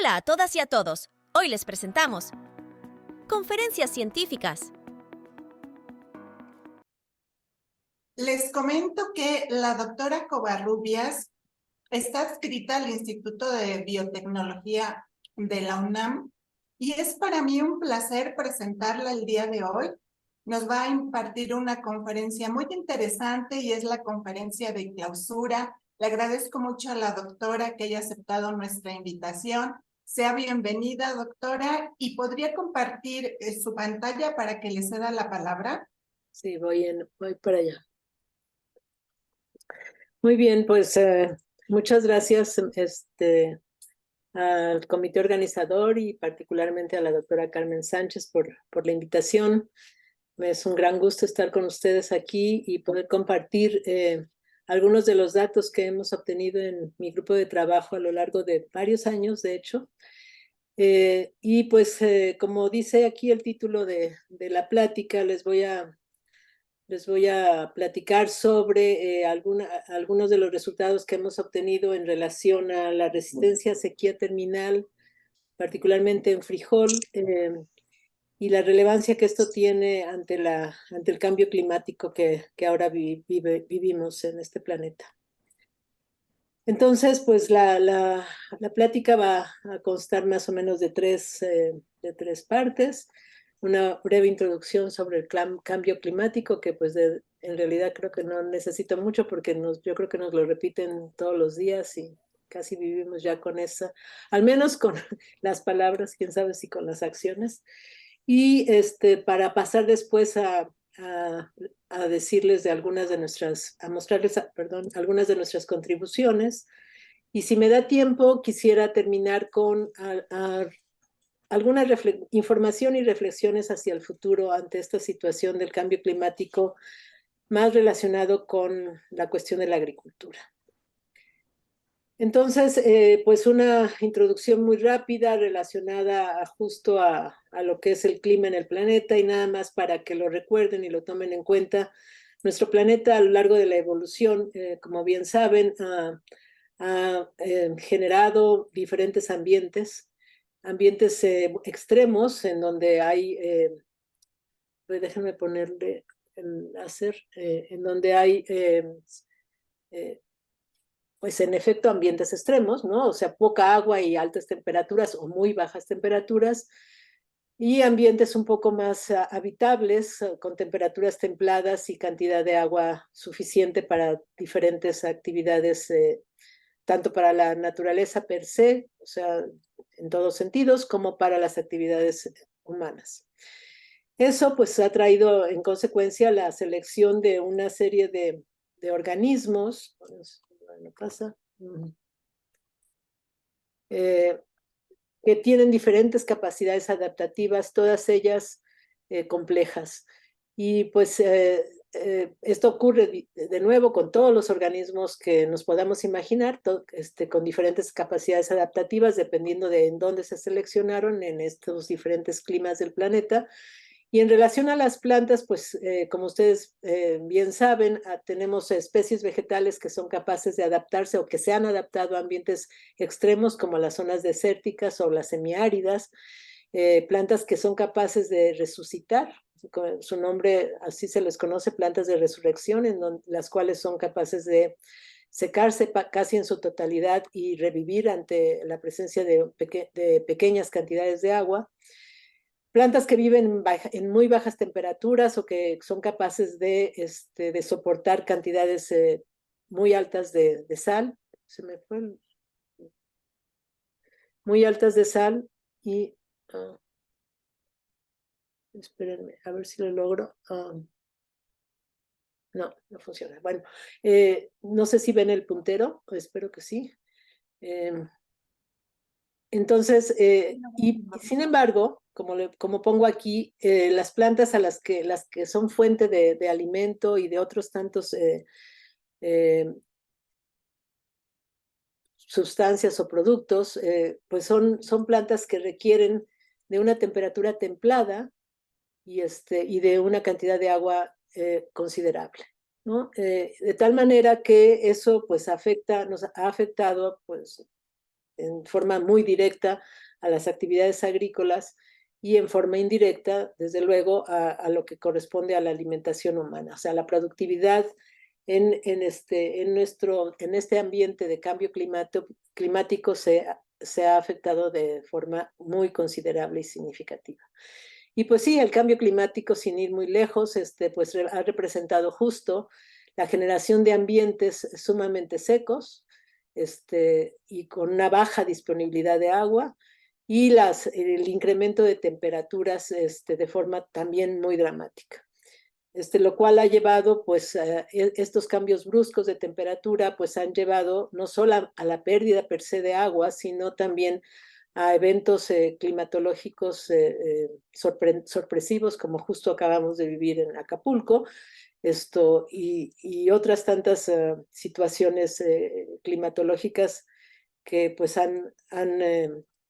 Hola a todas y a todos. Hoy les presentamos conferencias científicas. Les comento que la doctora Covarrubias está adscrita al Instituto de Biotecnología de la UNAM y es para mí un placer presentarla el día de hoy. Nos va a impartir una conferencia muy interesante y es la conferencia de clausura. Le agradezco mucho a la doctora que haya aceptado nuestra invitación. Sea bienvenida, doctora, y podría compartir su pantalla para que le ceda la palabra. Sí, voy para allá. Muy bien, pues muchas gracias al comité organizador y particularmente a la doctora Carmen Sánchez por la invitación. Es un gran gusto estar con ustedes aquí y poder compartir algunos de los datos que hemos obtenido en mi grupo de trabajo a lo largo de varios años, de hecho. Y pues como dice aquí el título de la plática, les voy a platicar sobre algunos de los resultados que hemos obtenido en relación a la resistencia a sequía terminal, particularmente en frijol, y la relevancia que esto tiene ante el cambio climático que ahora vivimos en este planeta. Entonces, pues la plática va a constar más o menos de tres partes. Una breve introducción sobre el cambio climático, que pues en realidad creo que no necesito mucho porque yo creo que nos lo repiten todos los días y casi vivimos ya con esa, al menos con las palabras, quién sabe si con las acciones. Y para pasar después a decirles de a mostrarles, perdón, algunas de nuestras contribuciones. Y si me da tiempo, quisiera terminar con alguna información y reflexiones hacia el futuro ante esta situación del cambio climático, más relacionado con la cuestión de la agricultura. Entonces, pues una introducción muy rápida relacionada justo a lo que es el clima en el planeta y nada más para que lo recuerden y lo tomen en cuenta. Nuestro planeta a lo largo de la evolución, como bien saben, ha generado diferentes ambientes extremos en donde hay, déjenme ponerle el láser, en donde hay pues en efecto ambientes extremos, ¿no? O sea, poca agua y altas temperaturas o muy bajas temperaturas, y ambientes un poco más habitables, con temperaturas templadas y cantidad de agua suficiente para diferentes actividades, tanto para la naturaleza per se, o sea, en todos sentidos, como para las actividades humanas. Eso pues ha traído en consecuencia la selección de una serie de organismos, no pasa, que tienen diferentes capacidades adaptativas, todas ellas complejas. Y pues esto ocurre de nuevo con todos los organismos que nos podamos imaginar, con diferentes capacidades adaptativas, dependiendo de en dónde se seleccionaron en estos diferentes climas del planeta. Y en relación a las plantas, pues como ustedes bien saben, tenemos especies vegetales que son capaces de adaptarse o que se han adaptado a ambientes extremos como las zonas desérticas o las semiáridas, plantas que son capaces de resucitar, con su nombre así se les conoce, plantas de resurrección, las cuales son capaces de secarse casi en su totalidad y revivir ante la presencia de pequeñas cantidades de agua. Plantas que viven en muy bajas temperaturas o que son capaces de soportar cantidades muy altas de sal. Se me fue muy altas de sal y... espérenme, a ver si lo logro. No, no funciona. Bueno, no sé si ven el puntero, espero que sí. Entonces, y sin embargo, como pongo aquí, las plantas las que son fuente de alimento y de otros tantos sustancias o productos, pues son plantas que requieren de una temperatura templada y de una cantidad de agua considerable, ¿no? De tal manera que eso pues nos ha afectado pues en forma muy directa a las actividades agrícolas y en forma indirecta, desde luego, a lo que corresponde a la alimentación humana. O sea, la productividad en este ambiente de cambio climático se ha afectado de forma muy considerable y significativa. Y pues sí, el cambio climático, sin ir muy lejos, pues ha representado justo la generación de ambientes sumamente secos, y con una baja disponibilidad de agua, y el incremento de temperaturas de forma también muy dramática. Lo cual ha llevado, pues, estos cambios bruscos de temperatura, pues han llevado no solo a la pérdida per se de agua, sino también a eventos climatológicos sorpresivos, como justo acabamos de vivir en Acapulco, y otras tantas situaciones climatológicas que pues han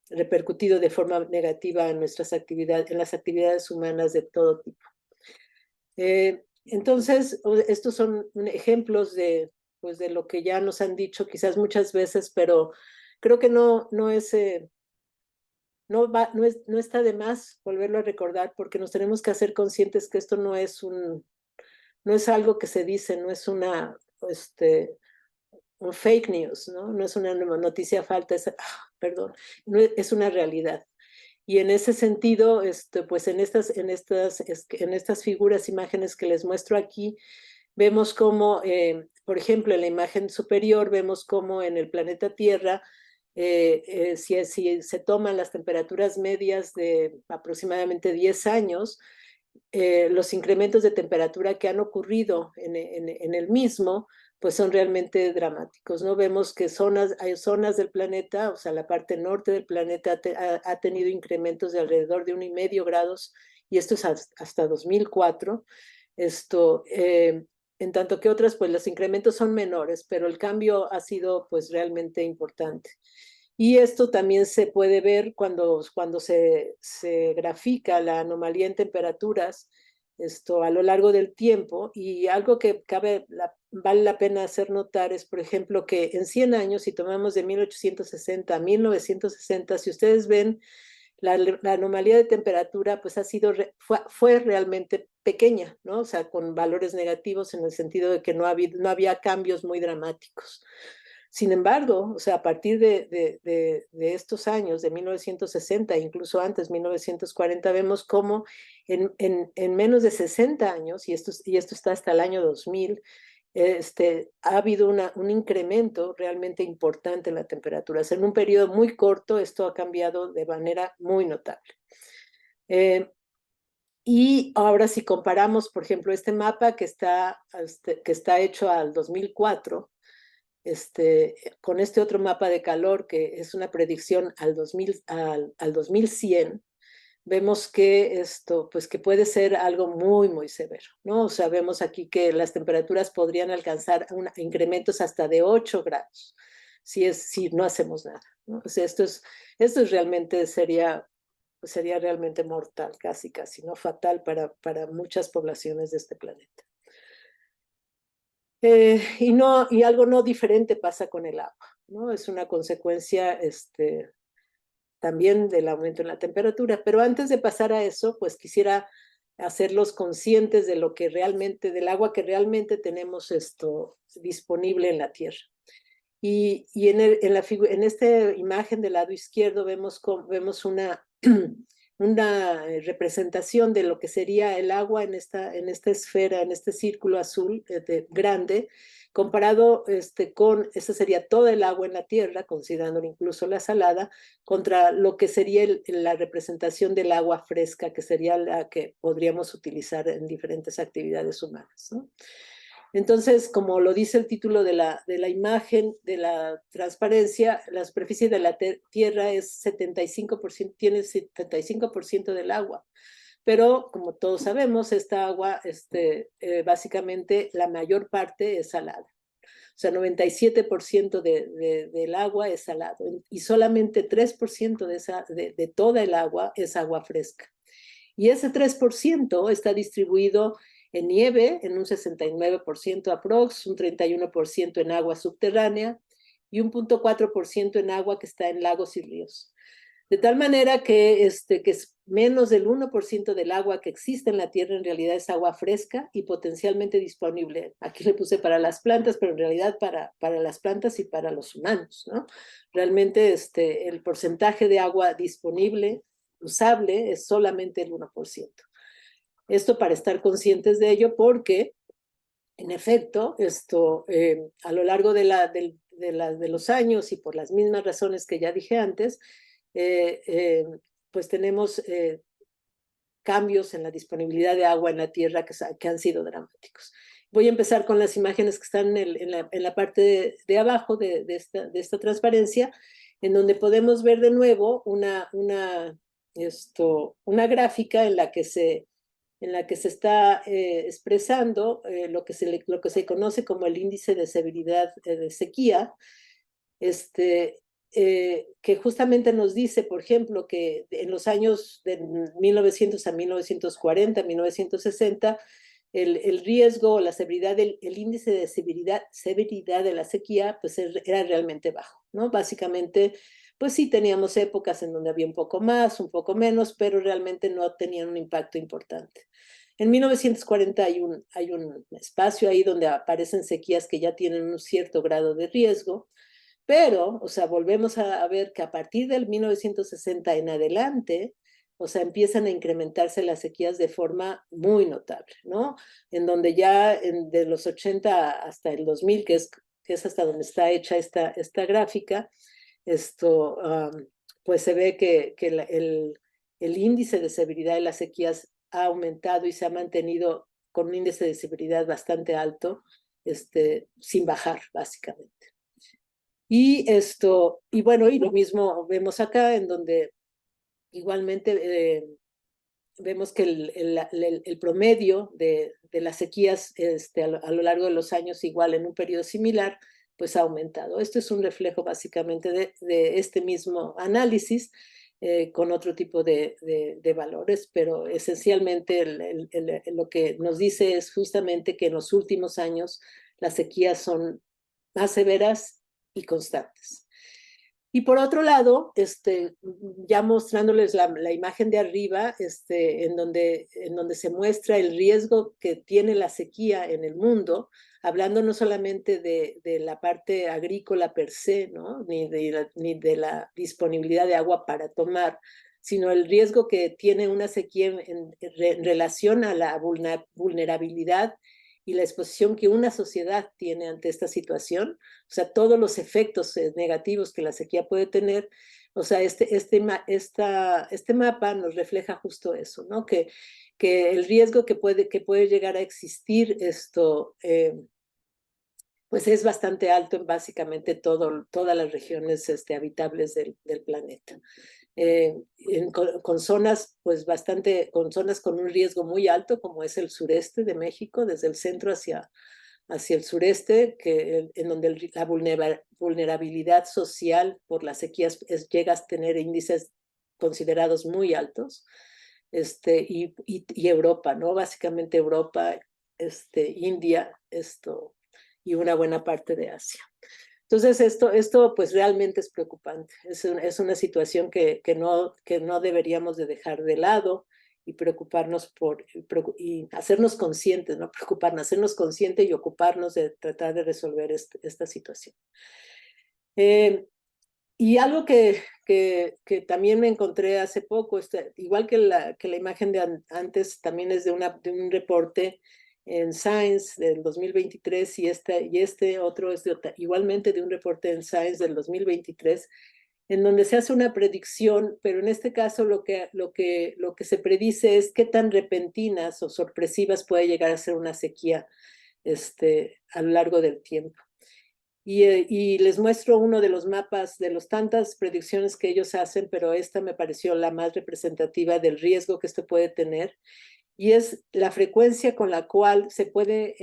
repercutido de forma negativa en nuestras actividades, en las actividades humanas de todo tipo. Entonces, estos son ejemplos pues, de lo que ya nos han dicho quizás muchas veces, pero creo que no está de más volverlo a recordar, porque nos tenemos que hacer conscientes que esto no es algo que se dice, no es un fake news, ¿no? No es una noticia falsa, es una realidad. Y en ese sentido, pues en estas figuras, imágenes que les muestro aquí, vemos cómo, por ejemplo, en la imagen superior, vemos cómo en el planeta Tierra, si se toman las temperaturas medias de aproximadamente 10 años, los incrementos de temperatura que han ocurrido en el mismo, pues son realmente dramáticos, ¿no? Vemos que hay zonas del planeta, o sea, la parte norte del planeta ha tenido incrementos de alrededor de 1,5 grados, y esto es hasta 2004. En tanto que otras, pues los incrementos son menores, pero el cambio ha sido pues realmente importante. Y esto también se puede ver cuando se grafica la anomalía en temperaturas a lo largo del tiempo. Y algo que vale la pena hacer notar es, por ejemplo, que en 100 años, si tomamos de 1860 a 1960, si ustedes ven, la anomalía de temperatura pues fue realmente pequeña, ¿no? O sea, con valores negativos, en el sentido de que no había cambios muy dramáticos. Sin embargo, o sea, a partir de estos años, de 1960, incluso antes, 1940, vemos cómo en menos de 60 años, y esto está hasta el año 2000, ha habido un incremento realmente importante en la temperatura. En un periodo muy corto, esto ha cambiado de manera muy notable. Y ahora, si comparamos, por ejemplo, este mapa que está hecho al 2004, con este otro mapa de calor, que es una predicción al 2100, vemos que pues que puede ser algo muy, muy severo, ¿no? O sea, vemos aquí que las temperaturas podrían alcanzar incrementos hasta de 8 grados, si no hacemos nada, ¿no? O sea, esto realmente sería realmente mortal, casi, ¿no? Fatal para muchas poblaciones de este planeta. Y algo no diferente pasa con el agua, ¿no? Es una consecuencia también del aumento en la temperatura. Pero antes de pasar a eso, pues quisiera hacerlos conscientes del agua que realmente tenemos disponible en la Tierra. Y en esta imagen del lado izquierdo vemos una representación de lo que sería el agua en esta esfera, en este círculo azul grande, comparado con, esa sería toda el agua en la Tierra, considerando incluso la salada, contra lo que sería la representación del agua fresca, que sería la que podríamos utilizar en diferentes actividades humanas, ¿no? Entonces, como lo dice el título de la imagen de la transparencia, la superficie de la Tierra tiene 75% del agua. Pero, como todos sabemos, esta agua, básicamente, la mayor parte es salada. O sea, 97% del agua es salado, y solamente 3% de toda el agua es agua fresca. Y ese 3% está distribuido en nieve, en un 69% aprox, un 31% en agua subterránea, y un 0.4% en agua que está en lagos y ríos. De tal manera que es menos del 1% del agua que existe en la Tierra en realidad es agua fresca y potencialmente disponible. Aquí le puse para las plantas, pero en realidad para las plantas y para los humanos, ¿no? Realmente el porcentaje de agua disponible, usable, es solamente el 1%. Esto para estar conscientes de ello porque, en efecto, a lo largo de los años y por las mismas razones que ya dije antes, pues tenemos cambios en la disponibilidad de agua en la Tierra que han sido dramáticos. Voy a empezar con las imágenes que están en la parte de abajo de esta transparencia, en donde podemos ver de nuevo una gráfica en la que se está expresando lo que se conoce como el índice de severidad de sequía, que justamente nos dice, por ejemplo, que en los años de 1900 a 1940, 1960, el riesgo, la severidad, el índice de severidad de la sequía, pues era realmente bajo, ¿no? Básicamente, pues sí teníamos épocas en donde había un poco más, un poco menos, pero realmente no tenían un impacto importante. En 1940 hay un espacio ahí donde aparecen sequías que ya tienen un cierto grado de riesgo, pero, o sea, volvemos a ver que a partir del 1960 en adelante, o sea, empiezan a incrementarse las sequías de forma muy notable, ¿no? En donde ya de los 80 hasta el 2000, que es hasta donde está hecha esta gráfica, pues se ve que el índice de severidad de las sequías ha aumentado y se ha mantenido con un índice de severidad bastante alto, sin bajar, básicamente. Y bueno, y lo mismo vemos acá, en donde igualmente vemos que el promedio de las sequías a lo largo de los años, igual en un periodo similar, pues ha aumentado. Esto es un reflejo básicamente de este mismo análisis, con otro tipo de valores, pero esencialmente lo que nos dice es justamente que en los últimos años las sequías son más severas y constantes. Y por otro lado, ya mostrándoles la imagen de arriba, en donde se muestra el riesgo que tiene la sequía en el mundo, hablando no solamente de la parte agrícola per se, ¿no? ni de la disponibilidad de agua para tomar, sino el riesgo que tiene una sequía en relación a la vulnerabilidad y la exposición que una sociedad tiene ante esta situación, o sea, todos los efectos negativos que la sequía puede tener. O sea, este mapa nos refleja justo eso, ¿no? Que el riesgo que puede llegar a existir pues es bastante alto en básicamente todas las regiones habitables del planeta. Con zonas pues con zonas con un riesgo muy alto, como es el sureste de México, desde el centro hacia el sureste, en donde la vulnerabilidad social por las sequías llega a tener índices considerados muy altos, y Europa, ¿no? Básicamente Europa, India, y una buena parte de Asia. Entonces, esto pues realmente es preocupante. Es una situación que no deberíamos de dejar de lado y preocuparnos y hacernos conscientes, no preocuparnos, hacernos conscientes y ocuparnos de tratar de resolver esta situación. Y algo que también me encontré hace poco, igual que la imagen de antes, también es de un reporte en Science del 2023, y este otro es igualmente de un reporte en Science del 2023, en donde se hace una predicción, pero en este caso lo que se predice es qué tan repentinas o sorpresivas puede llegar a ser una sequía a lo largo del tiempo. Y les muestro uno de los mapas de las tantas predicciones que ellos hacen, pero esta me pareció la más representativa del riesgo que esto puede tener, y es la frecuencia con la cual se puede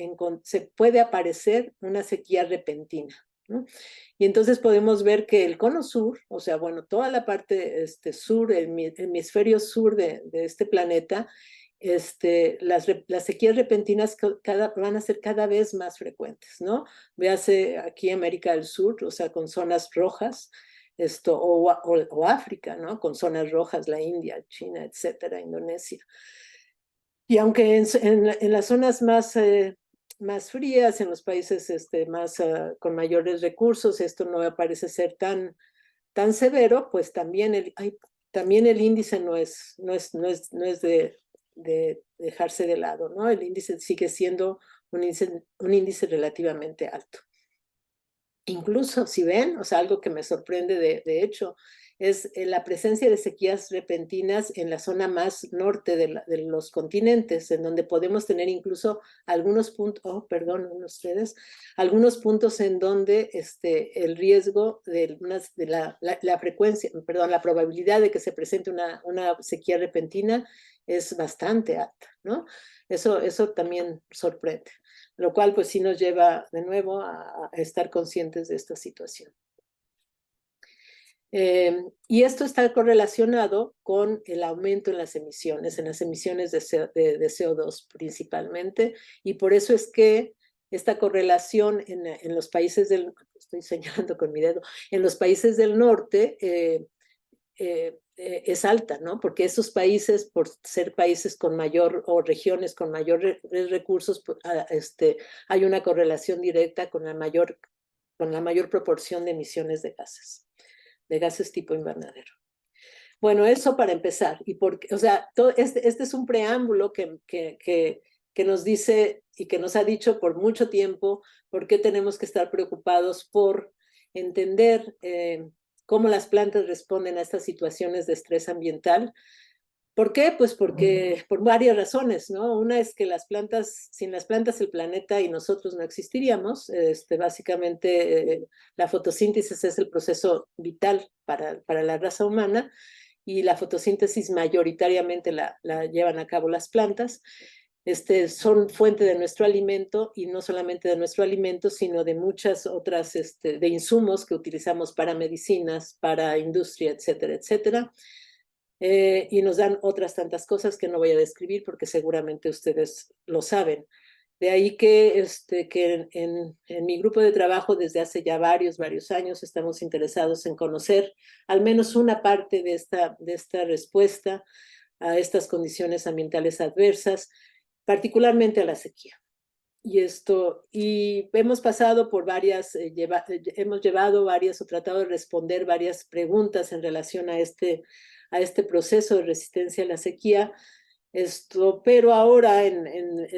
aparecer una sequía repentina, ¿no? Y entonces podemos ver que el cono sur, o sea, bueno, toda la parte sur, el hemisferio sur de este planeta, las sequías repentinas van a ser cada vez más frecuentes, ¿no? Véase aquí América del Sur, o sea, con zonas rojas, o África, ¿no? Con zonas rojas, la India, China, etcétera, Indonesia. Y aunque en las zonas más frías, en los países con mayores recursos, esto no parece ser tan severo, pues también el índice no es de dejarse de lado, ¿no? El índice sigue siendo un índice relativamente alto. Incluso, si ven, o sea, algo que me sorprende de hecho, es la presencia de sequías repentinas en la zona más norte de los continentes, en donde podemos tener incluso algunos puntos, algunos puntos en donde el riesgo de la frecuencia, perdón, la probabilidad de que se presente una sequía repentina es bastante alta, ¿no? Eso también sorprende, lo cual pues sí nos lleva de nuevo a estar conscientes de esta situación. Y esto está correlacionado con el aumento en las emisiones de CO2 principalmente, y por eso es que esta correlación en los países estoy señalando con mi dedo, en los países del norte es alta, ¿no? Porque esos países, por ser países con mayor, o regiones con mayores recursos, hay una correlación directa con la mayor proporción de emisiones de gases tipo invernadero. Bueno, eso para empezar. Y o sea, este es un preámbulo que nos dice y que nos ha dicho por mucho tiempo por qué tenemos que estar preocupados por entender cómo las plantas responden a estas situaciones de estrés ambiental. ¿Por qué? Pues porque por varias razones, ¿no? Una es que sin las plantas el planeta y nosotros no existiríamos. Básicamente la fotosíntesis es el proceso vital para la raza humana, y la fotosíntesis mayoritariamente la llevan a cabo las plantas. Son fuente de nuestro alimento, y no solamente de nuestro alimento, sino de muchas otras de insumos que utilizamos para medicinas, para industria, etcétera, etcétera. Y nos dan otras tantas cosas que no voy a describir porque seguramente ustedes lo saben. De ahí que en mi grupo de trabajo desde hace ya varios años estamos interesados en conocer al menos una parte de esta respuesta a estas condiciones ambientales adversas, particularmente a la sequía. Y hemos pasado por hemos llevado varias o tratado de responder varias preguntas en relación a este proceso de resistencia a la sequía. Pero ahora,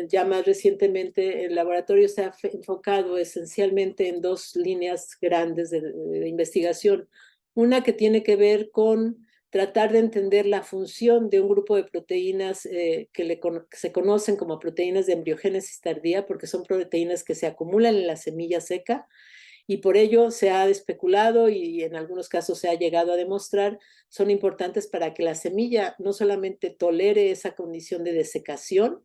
ya más recientemente, el laboratorio se ha enfocado esencialmente en dos líneas grandes de investigación. Una que tiene que ver con tratar de entender la función de un grupo de proteínas que se conocen como proteínas de embriogénesis tardía, porque son proteínas que se acumulan en la semilla seca, y por ello se ha especulado, y en algunos casos se ha llegado a demostrar, son importantes para que la semilla no solamente tolere esa condición de desecación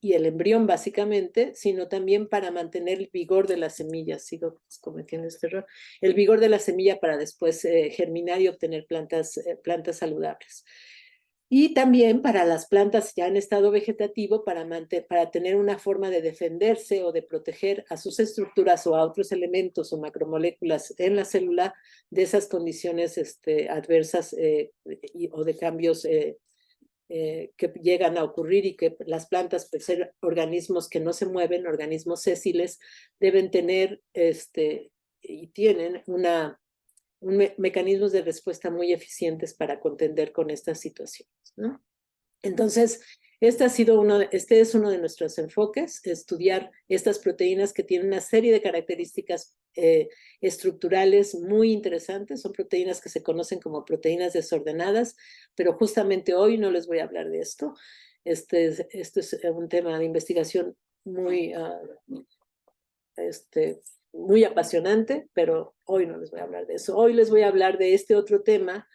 y el embrión básicamente, sino también para mantener el vigor de la semilla. Sigo cometiendo este error. El vigor de la semilla para después germinar y obtener plantas saludables. Y también para las plantas ya en estado vegetativo, para tener una forma de defenderse o de proteger a sus estructuras o a otros elementos o macromoléculas en la célula de esas condiciones adversas o de cambios que llegan a ocurrir, y que las plantas, por ser organismos que no se mueven, organismos sésiles, deben tener y tienen mecanismos de respuesta muy eficientes para contender con estas situaciones, ¿no? Entonces, este es uno de nuestros enfoques: estudiar estas proteínas que tienen una serie de características estructurales muy interesantes. Son proteínas que se conocen como proteínas desordenadas, pero justamente hoy no les voy a hablar de esto. Este es un tema de investigación muy muy apasionante, pero hoy no les voy a hablar de eso. Hoy les voy a hablar de este otro tema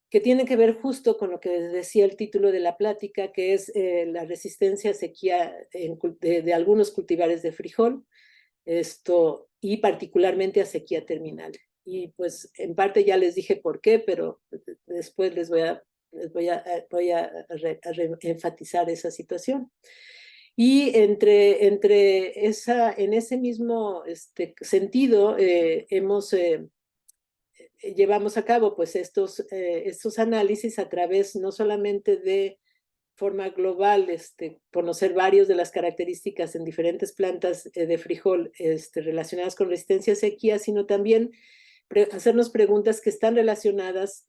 que tiene que ver justo con lo que decía el título de la plática, que es la resistencia a sequía de algunos cultivares de frijol, y particularmente a sequía terminal. Y pues en parte ya les dije por qué, pero después les voy a enfatizar esa situación. Y en ese mismo sentido, llevamos a cabo pues estos análisis a través no solamente de forma global, conocer varios de las características en diferentes plantas de frijol relacionadas con resistencia a sequía, sino también hacernos preguntas que están relacionadas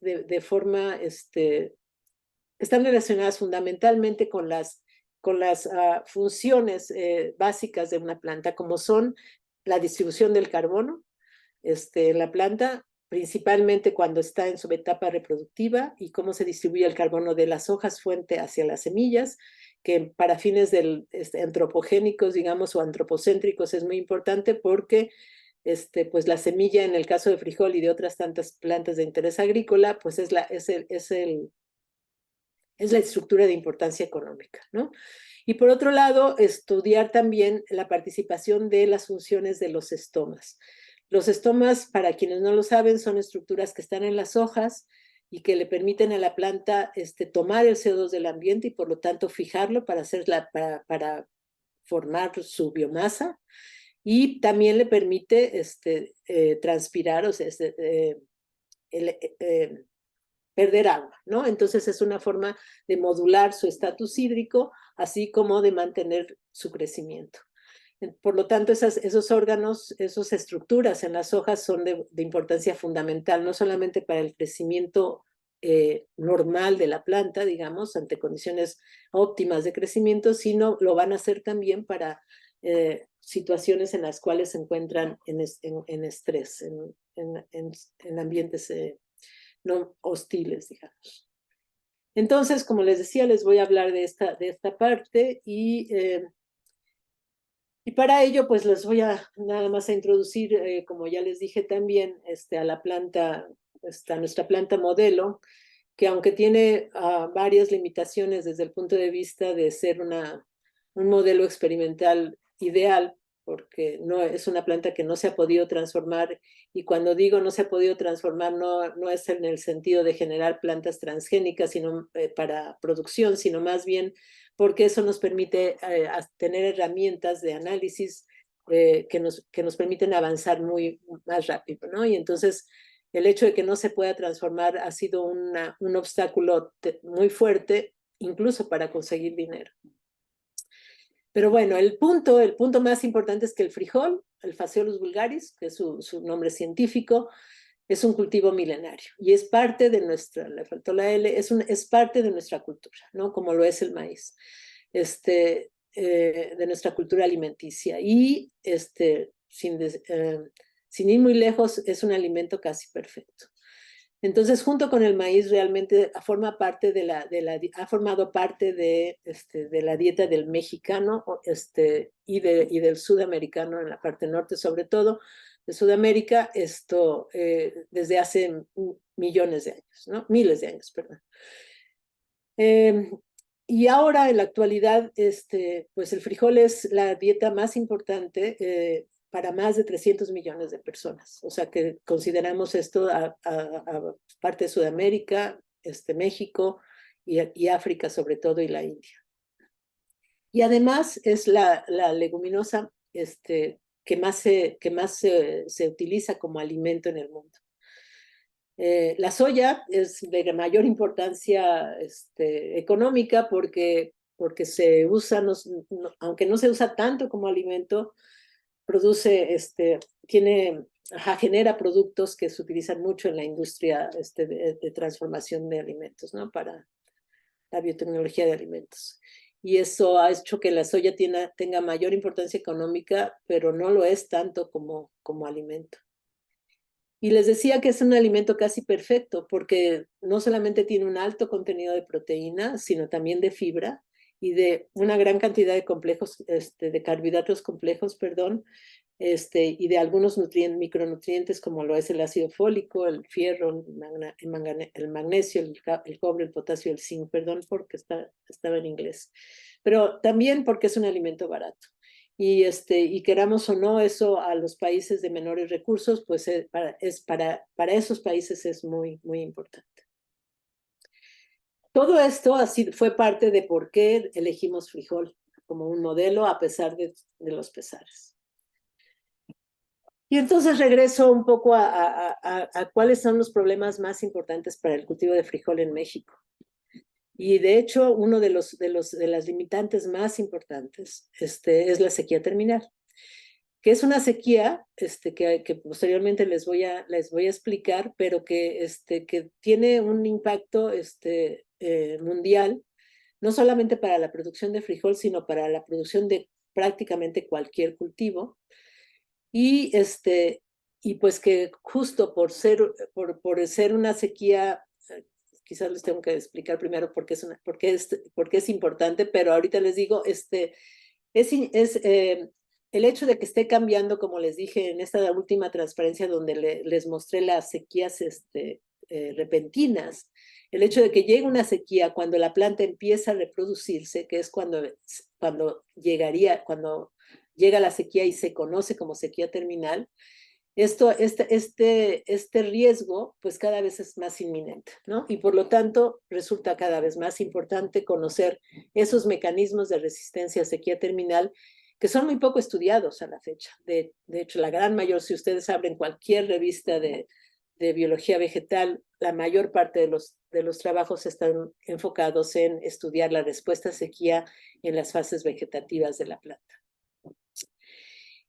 están relacionadas fundamentalmente con las funciones básicas de una planta, como son la distribución del carbono en la planta, principalmente cuando está en su etapa reproductiva, y cómo se distribuye el carbono de las hojas fuente hacia las semillas, que para fines antropogénicos, digamos, o antropocéntricos es muy importante porque pues la semilla, en el caso de frijol y de otras tantas plantas de interés agrícola, pues es la estructura de importancia económica, ¿no? Y por otro lado, estudiar también la participación de las funciones de los estomas. Los estomas, para quienes no lo saben, son estructuras que están en las hojas y que le permiten a la planta tomar el CO2 del ambiente y por lo tanto fijarlo para formar su biomasa, y también le permite transpirar, o sea, perder agua, ¿no? Entonces es una forma de modular su estatus hídrico, así como de mantener su crecimiento. Por lo tanto, esos órganos, esas estructuras en las hojas son de importancia fundamental, no solamente para el crecimiento normal de la planta, digamos, ante condiciones óptimas de crecimiento, sino lo van a hacer también para situaciones en las cuales se encuentran en estrés, en ambientes no hostiles, digamos. Entonces, como les decía, les voy a hablar de esta parte y para ello, pues les voy a nada más a introducir, como ya les dije también, a la planta, nuestra planta modelo, que aunque tiene varias limitaciones desde el punto de vista de ser un modelo experimental ideal, porque no es una planta que no se ha podido transformar, y cuando digo no se ha podido transformar no es en el sentido de generar plantas transgénicas sino para producción, sino más bien porque eso nos permite tener herramientas de análisis que nos permiten avanzar más rápido, ¿no? Y entonces el hecho de que no se pueda transformar ha sido un obstáculo muy fuerte, incluso para conseguir dinero. Pero bueno, el punto más importante es que el frijol, el Phaseolus vulgaris, que es su nombre científico, es un cultivo milenario y es parte de le faltó la L, es parte de nuestra cultura, ¿no? Como lo es el maíz, de nuestra cultura alimenticia. Y sin ir muy lejos, es un alimento casi perfecto. Entonces, junto con el maíz, realmente ha formado parte de la dieta del mexicano y del sudamericano, en la parte norte sobre todo, de Sudamérica, desde hace millones de años, ¿no? Miles de años, perdón. Y ahora, en la actualidad, pues el frijol es la dieta más importante para más de 300 millones de personas. O sea que consideramos esto a parte de Sudamérica, México y África sobre todo, y la India. Y además es la leguminosa que más se utiliza como alimento en el mundo. La soya es de mayor importancia económica porque se usa, aunque no se usa tanto como alimento, produce, genera productos que se utilizan mucho en la industria de transformación de alimentos, ¿no? Para la biotecnología de alimentos. Y eso ha hecho que la soya tenga mayor importancia económica, pero no lo es tanto como alimento. Y les decía que es un alimento casi perfecto porque no solamente tiene un alto contenido de proteína, sino también de fibra y de una gran cantidad de complejos, de carbohidratos complejos, perdón, y de algunos micronutrientes como lo es el ácido fólico, el fierro, el magnesio, el cobre, el potasio, el zinc, perdón, porque estaba en inglés. Pero también porque es un alimento barato. Y queramos o no, eso a los países de menores recursos, pues para esos países es muy, muy importante. Todo esto así fue parte de por qué elegimos frijol como un modelo a pesar de los pesares. Y entonces regreso un poco a cuáles son los problemas más importantes para el cultivo de frijol en México. Y de hecho, uno de las limitantes más importantes es la sequía terminal, que es una sequía que posteriormente les voy a explicar, pero que tiene un impacto mundial, no solamente para la producción de frijol, sino para la producción de prácticamente cualquier cultivo. Y, y pues que justo por ser una sequía, quizás les tengo que explicar primero por qué es importante, pero ahorita les digo, el hecho de que esté cambiando, como les dije en esta última transparencia donde les mostré las sequías repentinas, el hecho de que llegue una sequía cuando la planta empieza a reproducirse, que es cuando llega la sequía y se conoce como sequía terminal, este riesgo pues cada vez es más inminente, ¿no? Y por lo tanto resulta cada vez más importante conocer esos mecanismos de resistencia a sequía terminal que son muy poco estudiados a la fecha. De hecho, la gran mayor, si ustedes abren cualquier revista de biología vegetal, la mayor parte de los trabajos están enfocados en estudiar la respuesta a sequía en las fases vegetativas de la planta.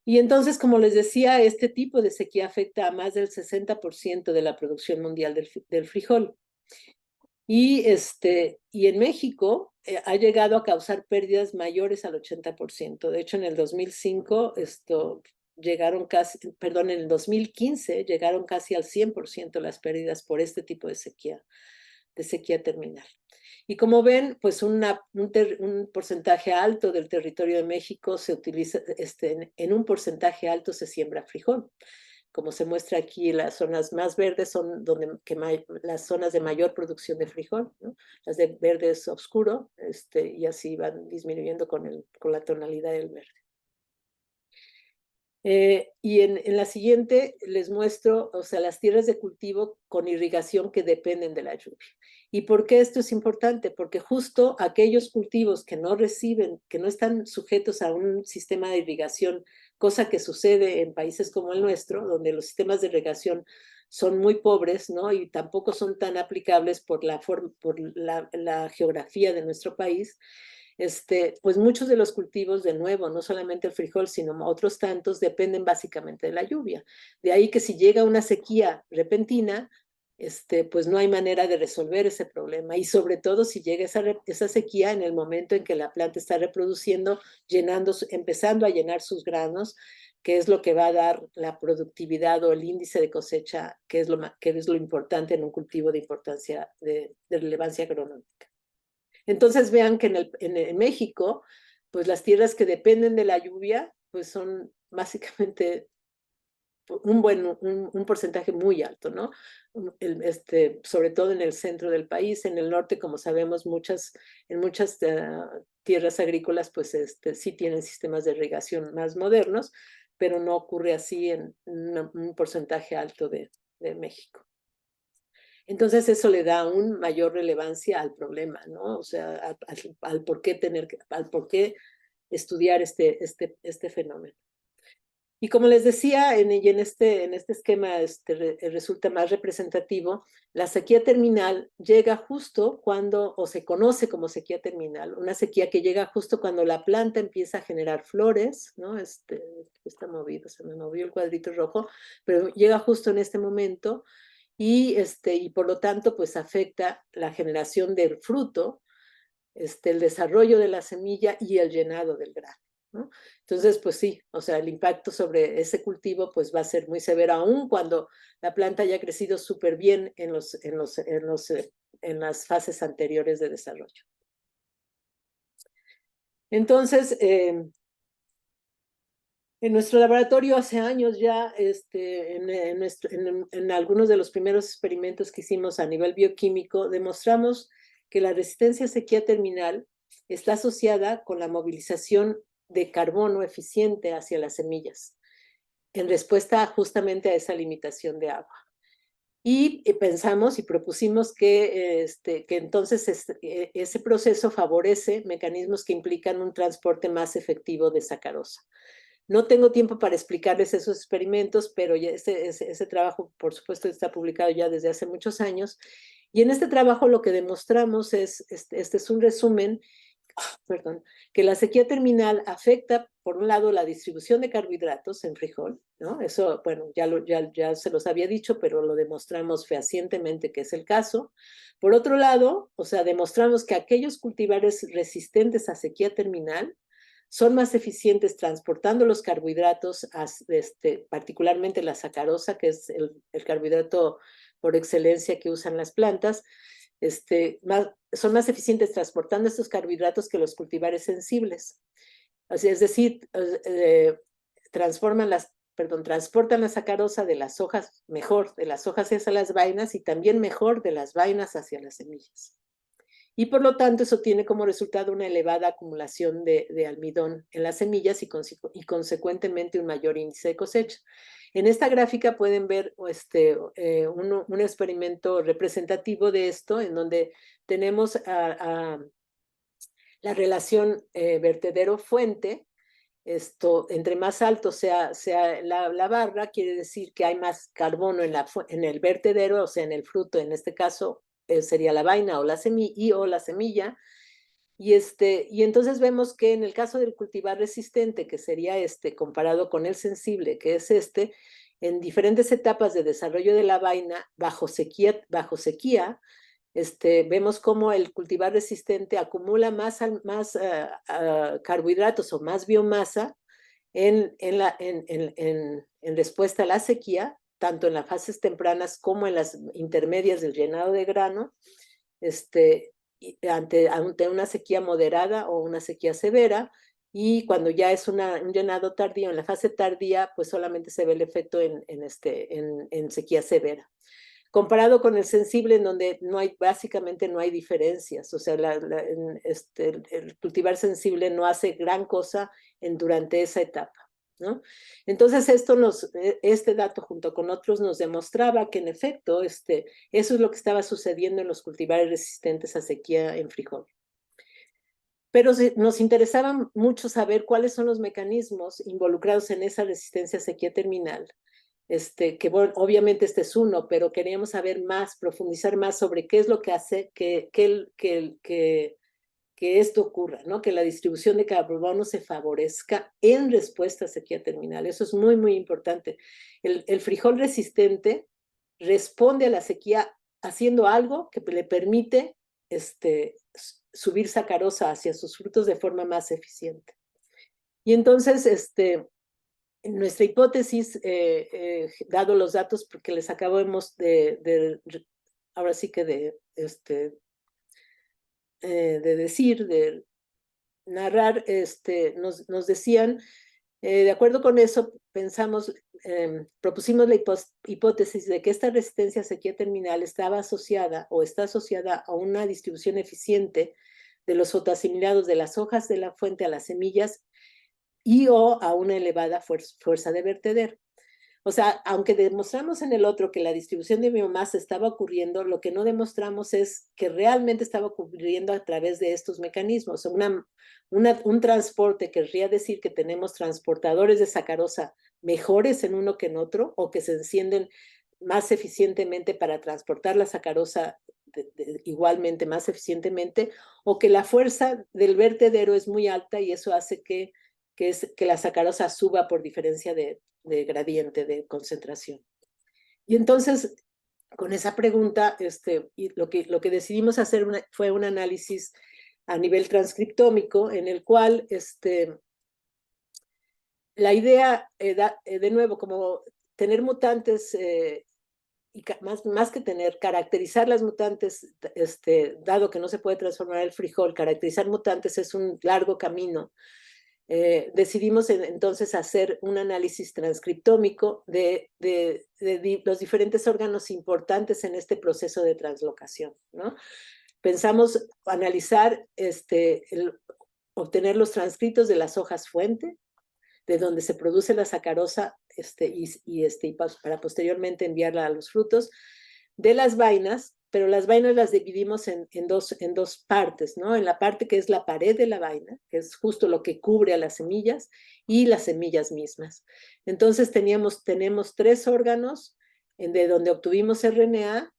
Y entonces, como les decía, este tipo de sequía afecta a más del 60% de la producción mundial del frijol. Y en México ha llegado a causar pérdidas mayores al 80%. De hecho, en el 2005, en el 2015 llegaron casi al 100% las pérdidas por este tipo de sequía terminal. Y como ven, pues un porcentaje alto del territorio de México se utiliza, en un porcentaje alto se siembra frijol. Como se muestra aquí, las zonas más verdes son las zonas de mayor producción de frijol, ¿no? Las de verde es oscuro, y así van disminuyendo con la tonalidad del verde. Y en la siguiente les muestro, o sea, las tierras de cultivo con irrigación que dependen de la lluvia. ¿Y por qué esto es importante? Porque justo aquellos cultivos que no están sujetos a un sistema de irrigación, cosa que sucede en países como el nuestro, donde los sistemas de irrigación son muy pobres, ¿no? Y tampoco son tan aplicables por la geografía de nuestro país. Pues muchos de los cultivos, de nuevo, no solamente el frijol, sino otros tantos, dependen básicamente de la lluvia. De ahí que si llega una sequía repentina, pues no hay manera de resolver ese problema. Y sobre todo si llega esa sequía en el momento en que la planta está reproduciendo, empezando a llenar sus granos, que es lo que va a dar la productividad o el índice de cosecha, que es lo importante en un cultivo de importancia, de relevancia agronómica. Entonces vean que en México, pues las tierras que dependen de la lluvia, pues son básicamente un porcentaje muy alto, ¿no? Sobre todo en el centro del país, en el norte, como sabemos, en muchas tierras agrícolas, pues sí tienen sistemas de irrigación más modernos, pero no ocurre así en un porcentaje alto de México. Entonces eso le da aún mayor relevancia al problema, ¿no? O sea, al por qué estudiar este fenómeno. Y como les decía, en este esquema resulta más representativo, la sequía terminal llega justo cuando, o se conoce como sequía terminal, una sequía que llega justo cuando la planta empieza a generar flores, ¿no? Está movido, se me movió el cuadrito rojo, pero llega justo en este momento y por lo tanto pues afecta la generación del fruto, el desarrollo de la semilla y el llenado del grano, ¿no? Entonces pues sí, o sea, el impacto sobre ese cultivo pues va a ser muy severo, aun cuando la planta haya crecido súper bien en las fases anteriores de desarrollo. Entonces, en nuestro laboratorio hace años ya, en algunos de los primeros experimentos que hicimos a nivel bioquímico, demostramos que la resistencia a sequía terminal está asociada con la movilización de carbono eficiente hacia las semillas, en respuesta justamente a esa limitación de agua. Y pensamos y propusimos que entonces ese proceso favorece mecanismos que implican un transporte más efectivo de sacarosa. No tengo tiempo para explicarles esos experimentos, pero ya ese trabajo, por supuesto, está publicado ya desde hace muchos años. Y en este trabajo lo que demostramos es, este es un resumen, perdón, que la sequía terminal afecta, por un lado, la distribución de carbohidratos en frijol, ¿no? Eso, bueno, ya se los había dicho, pero lo demostramos fehacientemente que es el caso. Por otro lado, o sea, demostramos que aquellos cultivares resistentes a sequía terminal son más eficientes transportando los carbohidratos, particularmente la sacarosa, que es el carbohidrato por excelencia que usan las plantas, son más eficientes transportando estos carbohidratos que los cultivares sensibles. Así, es decir, transportan la sacarosa de las hojas, mejor de las hojas hacia las vainas y también mejor de las vainas hacia las semillas. Y por lo tanto eso tiene como resultado una elevada acumulación de almidón en las semillas y consecuentemente un mayor índice de cosecha. En esta gráfica pueden ver un experimento representativo de esto, en donde tenemos la relación vertedero-fuente. Entre más alto sea la barra, quiere decir que hay más carbono en el vertedero, o sea, en el fruto, en este caso sería la vaina o la semilla. Y entonces vemos que en el caso del cultivar resistente, que sería comparado con el sensible, que es en diferentes etapas de desarrollo de la vaina, bajo sequía, vemos cómo el cultivar resistente acumula más carbohidratos o más biomasa en respuesta a la sequía, tanto en las fases tempranas como en las intermedias del llenado de grano, ante una sequía moderada o una sequía severa, y cuando ya es un llenado tardío, en la fase tardía, pues solamente se ve el efecto en sequía severa. Comparado con el sensible, en donde básicamente no hay diferencias, o sea, el cultivar sensible no hace gran cosa durante esa etapa, ¿no? Entonces este dato junto con otros nos demostraba que en efecto eso es lo que estaba sucediendo en los cultivares resistentes a sequía en frijol. Pero nos interesaba mucho saber cuáles son los mecanismos involucrados en esa resistencia a sequía terminal. Que bueno, obviamente este es uno, pero queríamos saber más, profundizar más sobre qué es lo que hace que esto ocurra, ¿no? Que la distribución de carbono se favorezca en respuesta a sequía terminal. Eso es muy, muy importante. El frijol resistente responde a la sequía haciendo algo que le permite subir sacarosa hacia sus frutos de forma más eficiente. Y entonces, nuestra hipótesis, dado los datos que les acabamos ahora sí que de decir, de narrar, nos decían, de acuerdo con eso, propusimos la hipótesis de que esta resistencia a sequía terminal estaba asociada o está asociada a una distribución eficiente de los fotoasimilados de las hojas de la fuente a las semillas o a una elevada fuerza de vertedero. O sea, aunque demostramos en el otro que la distribución de biomasa estaba ocurriendo, lo que no demostramos es que realmente estaba ocurriendo a través de estos mecanismos. Un transporte querría decir que tenemos transportadores de sacarosa mejores en uno que en otro, o que se encienden más eficientemente para transportar la sacarosa igualmente más eficientemente, o que la fuerza del vertedero es muy alta y eso hace que la sacarosa suba por diferencia de gradiente de concentración. Y entonces, con esa pregunta, lo que decidimos hacer fue un análisis a nivel transcriptómico, en el cual la idea, de nuevo, como tener mutantes, y más que caracterizar las mutantes, dado que no se puede transformar el frijol, caracterizar mutantes es un largo camino. Decidimos entonces hacer un análisis transcriptómico de los diferentes órganos importantes en este proceso de translocación, ¿no? Pensamos analizar, obtener los transcritos de las hojas fuente, de donde se produce la sacarosa, para posteriormente enviarla a los frutos. de las vainas, pero las vainas las dividimos en dos partes, ¿no? En la parte que es la pared de la vaina, que es justo lo que cubre a las semillas, y las semillas mismas. Entonces tenemos 3 órganos de donde obtuvimos RNA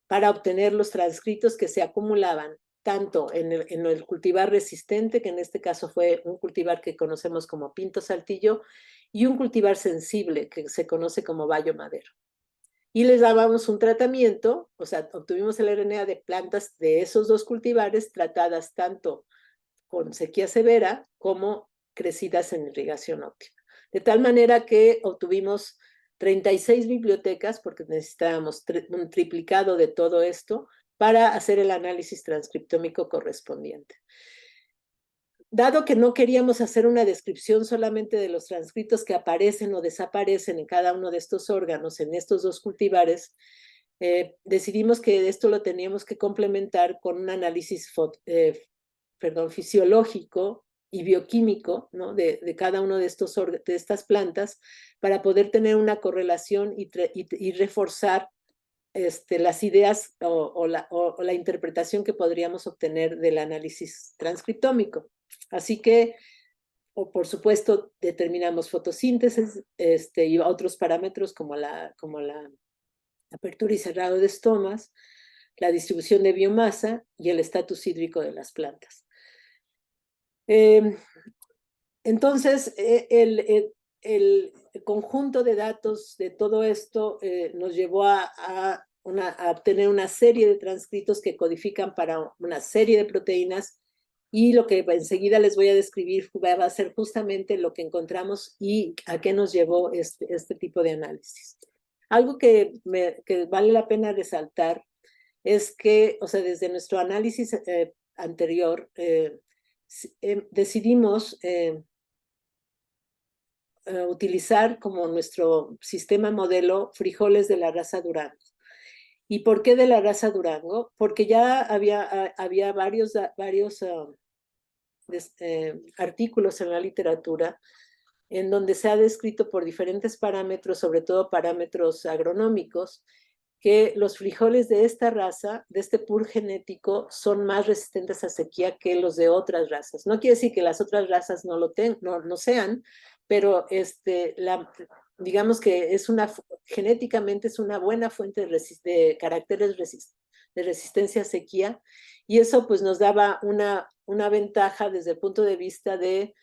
para obtener los transcritos que se acumulaban tanto en el cultivar resistente, que en este caso fue un cultivar que conocemos como Pinto Saltillo, y un cultivar sensible, que se conoce como Bayo Madero. Y les dábamos un tratamiento, o sea, obtuvimos el RNA de plantas de esos 2 cultivares tratadas tanto con sequía severa como crecidas en irrigación óptima. De tal manera que obtuvimos 36 bibliotecas, porque necesitábamos un triplicado de todo esto para hacer el análisis transcriptómico correspondiente. Dado que no queríamos hacer una descripción solamente de los transcritos que aparecen o desaparecen en cada uno de estos órganos, en estos 2 cultivares, decidimos que esto lo teníamos que complementar con un análisis fisiológico y bioquímico, ¿no? de cada uno de estas plantas para poder tener una correlación y reforzar las ideas o la interpretación que podríamos obtener del análisis transcriptómico. Así que, por supuesto, determinamos fotosíntesis y otros parámetros como la apertura y cerrado de estomas, la distribución de biomasa y el estatus hídrico de las plantas. Entonces, el conjunto de datos de todo esto nos llevó a obtener una serie de transcritos que codifican para una serie de proteínas, y lo que enseguida les voy a describir va a ser justamente lo que encontramos y a qué nos llevó este tipo de análisis. Algo que vale la pena resaltar es que, o sea, desde nuestro análisis anterior, decidimos utilizar como nuestro sistema modelo frijoles de la raza Durango. ¿Y por qué de la raza Durango? Porque ya había varios artículos en la literatura en donde se ha descrito por diferentes parámetros, sobre todo parámetros agronómicos, que los frijoles de esta raza, de este pool genético, son más resistentes a sequía que los de otras razas. No quiere decir que las otras razas no sean, pero digamos que genéticamente es una buena fuente de caracteres de resistencia a sequía, y eso pues nos daba una ventaja desde el punto de vista de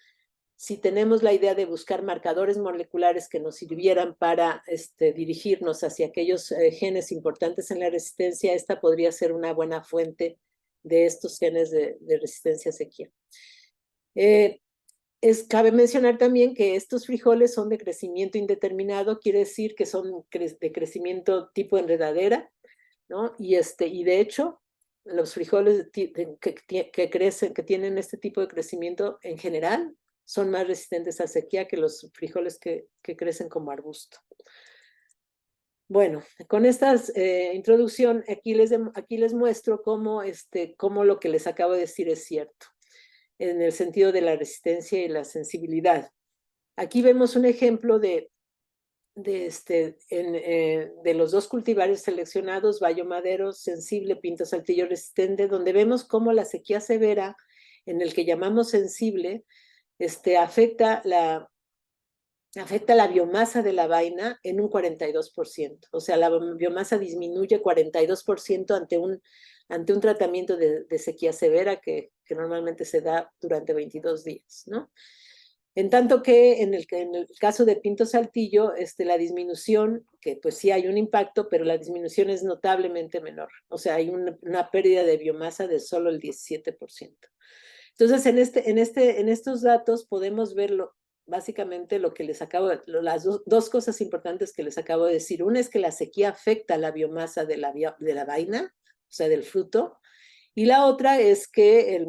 si tenemos la idea de buscar marcadores moleculares que nos sirvieran para dirigirnos hacia aquellos genes importantes en la resistencia, esta podría ser una buena fuente de estos genes de resistencia a sequía. Cabe mencionar también que estos frijoles son de crecimiento indeterminado, quiere decir que son de crecimiento tipo enredadera, ¿no? Y de hecho, los frijoles que tienen este tipo de crecimiento en general son más resistentes a sequía que los frijoles que crecen como arbusto. Bueno, con esta introducción, aquí les muestro cómo lo que les acabo de decir es cierto, en el sentido de la resistencia y la sensibilidad. Aquí vemos un ejemplo de los 2 cultivares seleccionados, Bayo Madero sensible, Pinto Saltillo resistente, donde vemos cómo la sequía severa, en el que llamamos sensible, afecta la biomasa de la vaina en un 42%. O sea, la biomasa disminuye 42% ante un tratamiento de sequía severa que normalmente se da durante 22 días, ¿no? En tanto que en el caso de Pinto Saltillo, la disminución, que pues sí hay un impacto, pero la disminución es notablemente menor. O sea, hay una pérdida de biomasa de solo el 17%. Entonces, en estos datos podemos ver básicamente lo que les las dos cosas importantes que les acabo de decir. Una es que la sequía afecta la biomasa de la vaina, o sea, del fruto, y la otra es que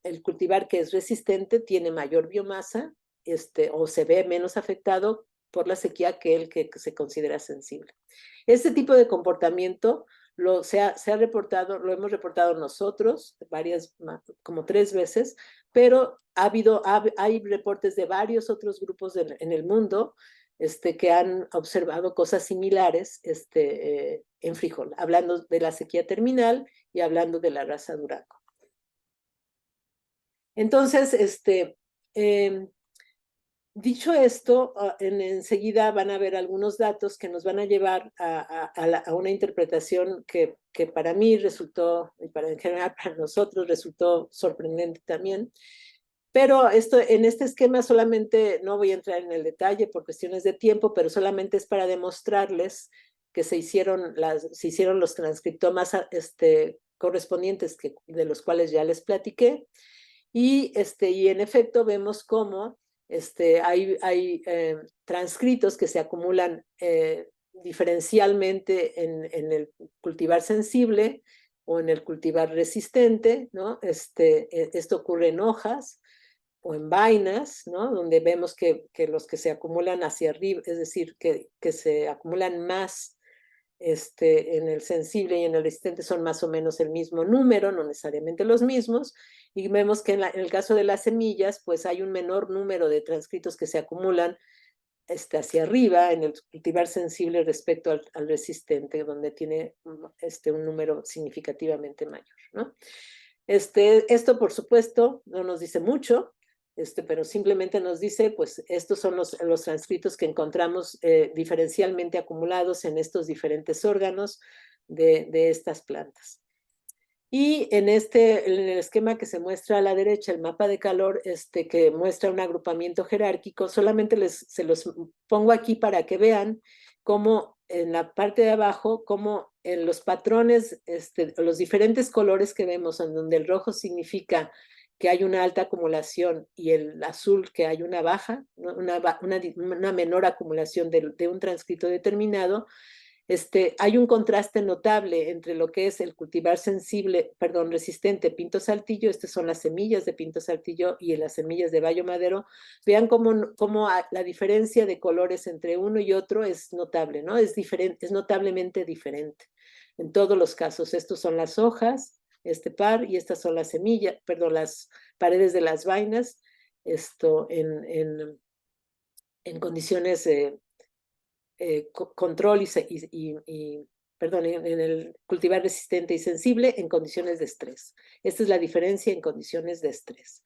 el cultivar que es resistente tiene mayor biomasa o se ve menos afectado por la sequía que el que se considera sensible. Este tipo de comportamiento lo hemos reportado nosotros como 3 veces, pero hay reportes de varios otros grupos en el mundo que han observado cosas similares en frijol, hablando de la sequía terminal y hablando de la raza Durango. Entonces, dicho esto, enseguida van a ver algunos datos que nos van a llevar a una interpretación que para mí resultó, y en general para nosotros resultó sorprendente también. Pero en este esquema solamente, no voy a entrar en el detalle por cuestiones de tiempo, pero solamente es para demostrarles que se hicieron los transcriptomas correspondientes de los cuales ya les platiqué. Y en efecto vemos cómo hay transcritos que se acumulan diferencialmente en el cultivar sensible o en el cultivar resistente, ¿no? Esto ocurre en hojas o en vainas, ¿no? Donde vemos que los que se acumulan hacia arriba, es decir, que se acumulan más en el sensible y en el resistente son más o menos el mismo número, no necesariamente los mismos, y vemos que en el caso de las semillas, pues hay un menor número de transcritos que se acumulan hacia arriba en el cultivar sensible respecto al resistente, donde tiene un número significativamente mayor, ¿no? Esto, por supuesto, no nos dice mucho, pero simplemente nos dice, pues, estos son los transcritos que encontramos diferencialmente acumulados en estos diferentes órganos de estas plantas. Y en el esquema que se muestra a la derecha, el mapa de calor, que muestra un agrupamiento jerárquico, solamente se los pongo aquí para que vean cómo en la parte de abajo, cómo en los patrones, los diferentes colores que vemos, en donde el rojo significa que hay una alta acumulación y el azul que hay una baja, una menor acumulación de un transcrito determinado, hay un contraste notable entre lo que es el cultivar resistente Pinto Saltillo, estas son las semillas de Pinto Saltillo y las semillas de Bayo Madero. Vean cómo la diferencia de colores entre uno y otro es notable, ¿no? Es notablemente diferente. En todos los casos, estos son las hojas, par, y estas son las semillas, las paredes de las vainas, en condiciones control en el cultivar resistente y sensible en condiciones de estrés. Esta es la diferencia en condiciones de estrés.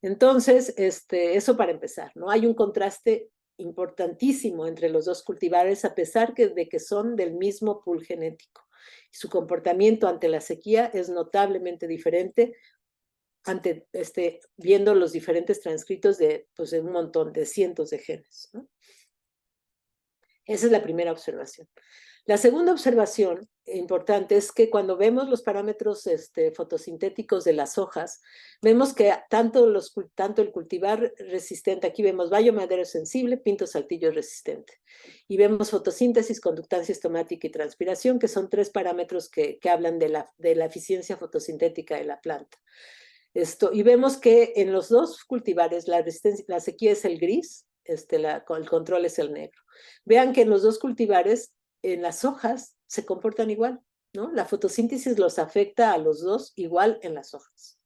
Entonces, eso para empezar, ¿no? Hay un contraste importantísimo entre los dos cultivares, a pesar de que son del mismo pool genético. Su comportamiento ante la sequía es notablemente diferente viendo los diferentes transcritos de un montón, de cientos de genes, ¿no? Esa es la primera observación. La segunda observación importante es que cuando vemos los parámetros fotosintéticos de las hojas, vemos que tanto el cultivar resistente, aquí vemos Bayo Madero sensible, Pinto Saltillo resistente, y vemos fotosíntesis, conductancia estomática y transpiración, que son tres parámetros que hablan de la eficiencia fotosintética de la planta. Y vemos que en los dos cultivares la sequía es el gris, el control es el negro. Vean que en los dos cultivares, en las hojas, se comportan igual, ¿no? La fotosíntesis los afecta a los dos igual en las hojas.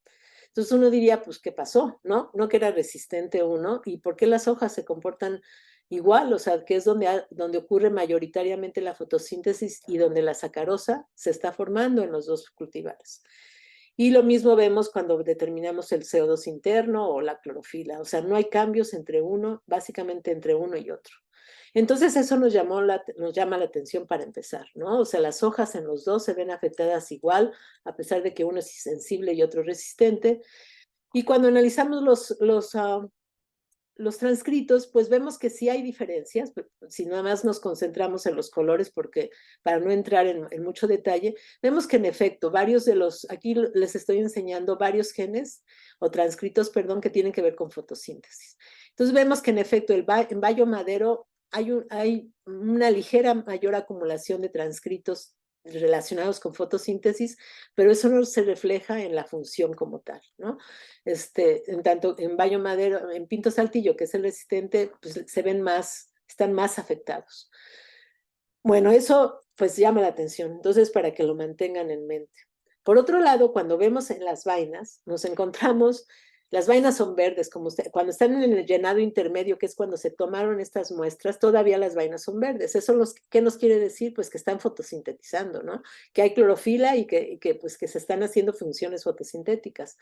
Entonces uno diría, pues, ¿qué pasó? ¿No? No que era resistente uno, ¿y por qué las hojas se comportan igual? O sea, que es donde ocurre mayoritariamente la fotosíntesis y donde la sacarosa se está formando en los dos cultivares. Y lo mismo vemos cuando determinamos el CO2 interno o la clorofila. O sea, no hay cambios básicamente entre uno y otro. Entonces eso nos llama la atención para empezar, ¿no? O sea, las hojas en los dos se ven afectadas igual, a pesar de que uno es sensible y otro resistente. Y cuando analizamos los transcritos, pues vemos que sí hay diferencias, si nada más nos concentramos en los colores, porque para no entrar en mucho detalle, vemos que en efecto, aquí les estoy enseñando varios genes o transcritos, perdón, que tienen que ver con fotosíntesis. Entonces vemos que en efecto en Bayo Madero hay una ligera mayor acumulación de transcritos relacionados con fotosíntesis, pero eso no se refleja en la función como tal, ¿no? En tanto en Bayo Madero, en Pinto Saltillo, que es el resistente, pues están más afectados. Bueno, eso pues llama la atención, entonces para que lo mantengan en mente. Por otro lado, cuando vemos en las vainas, nos encontramos Las vainas son verdes, cuando están en el llenado intermedio, que es cuando se tomaron estas muestras, todavía las vainas son verdes. ¿Eso qué nos quiere decir? Pues que están fotosintetizando, ¿no? Que hay clorofila y pues, que se están haciendo funciones fotosintéticas.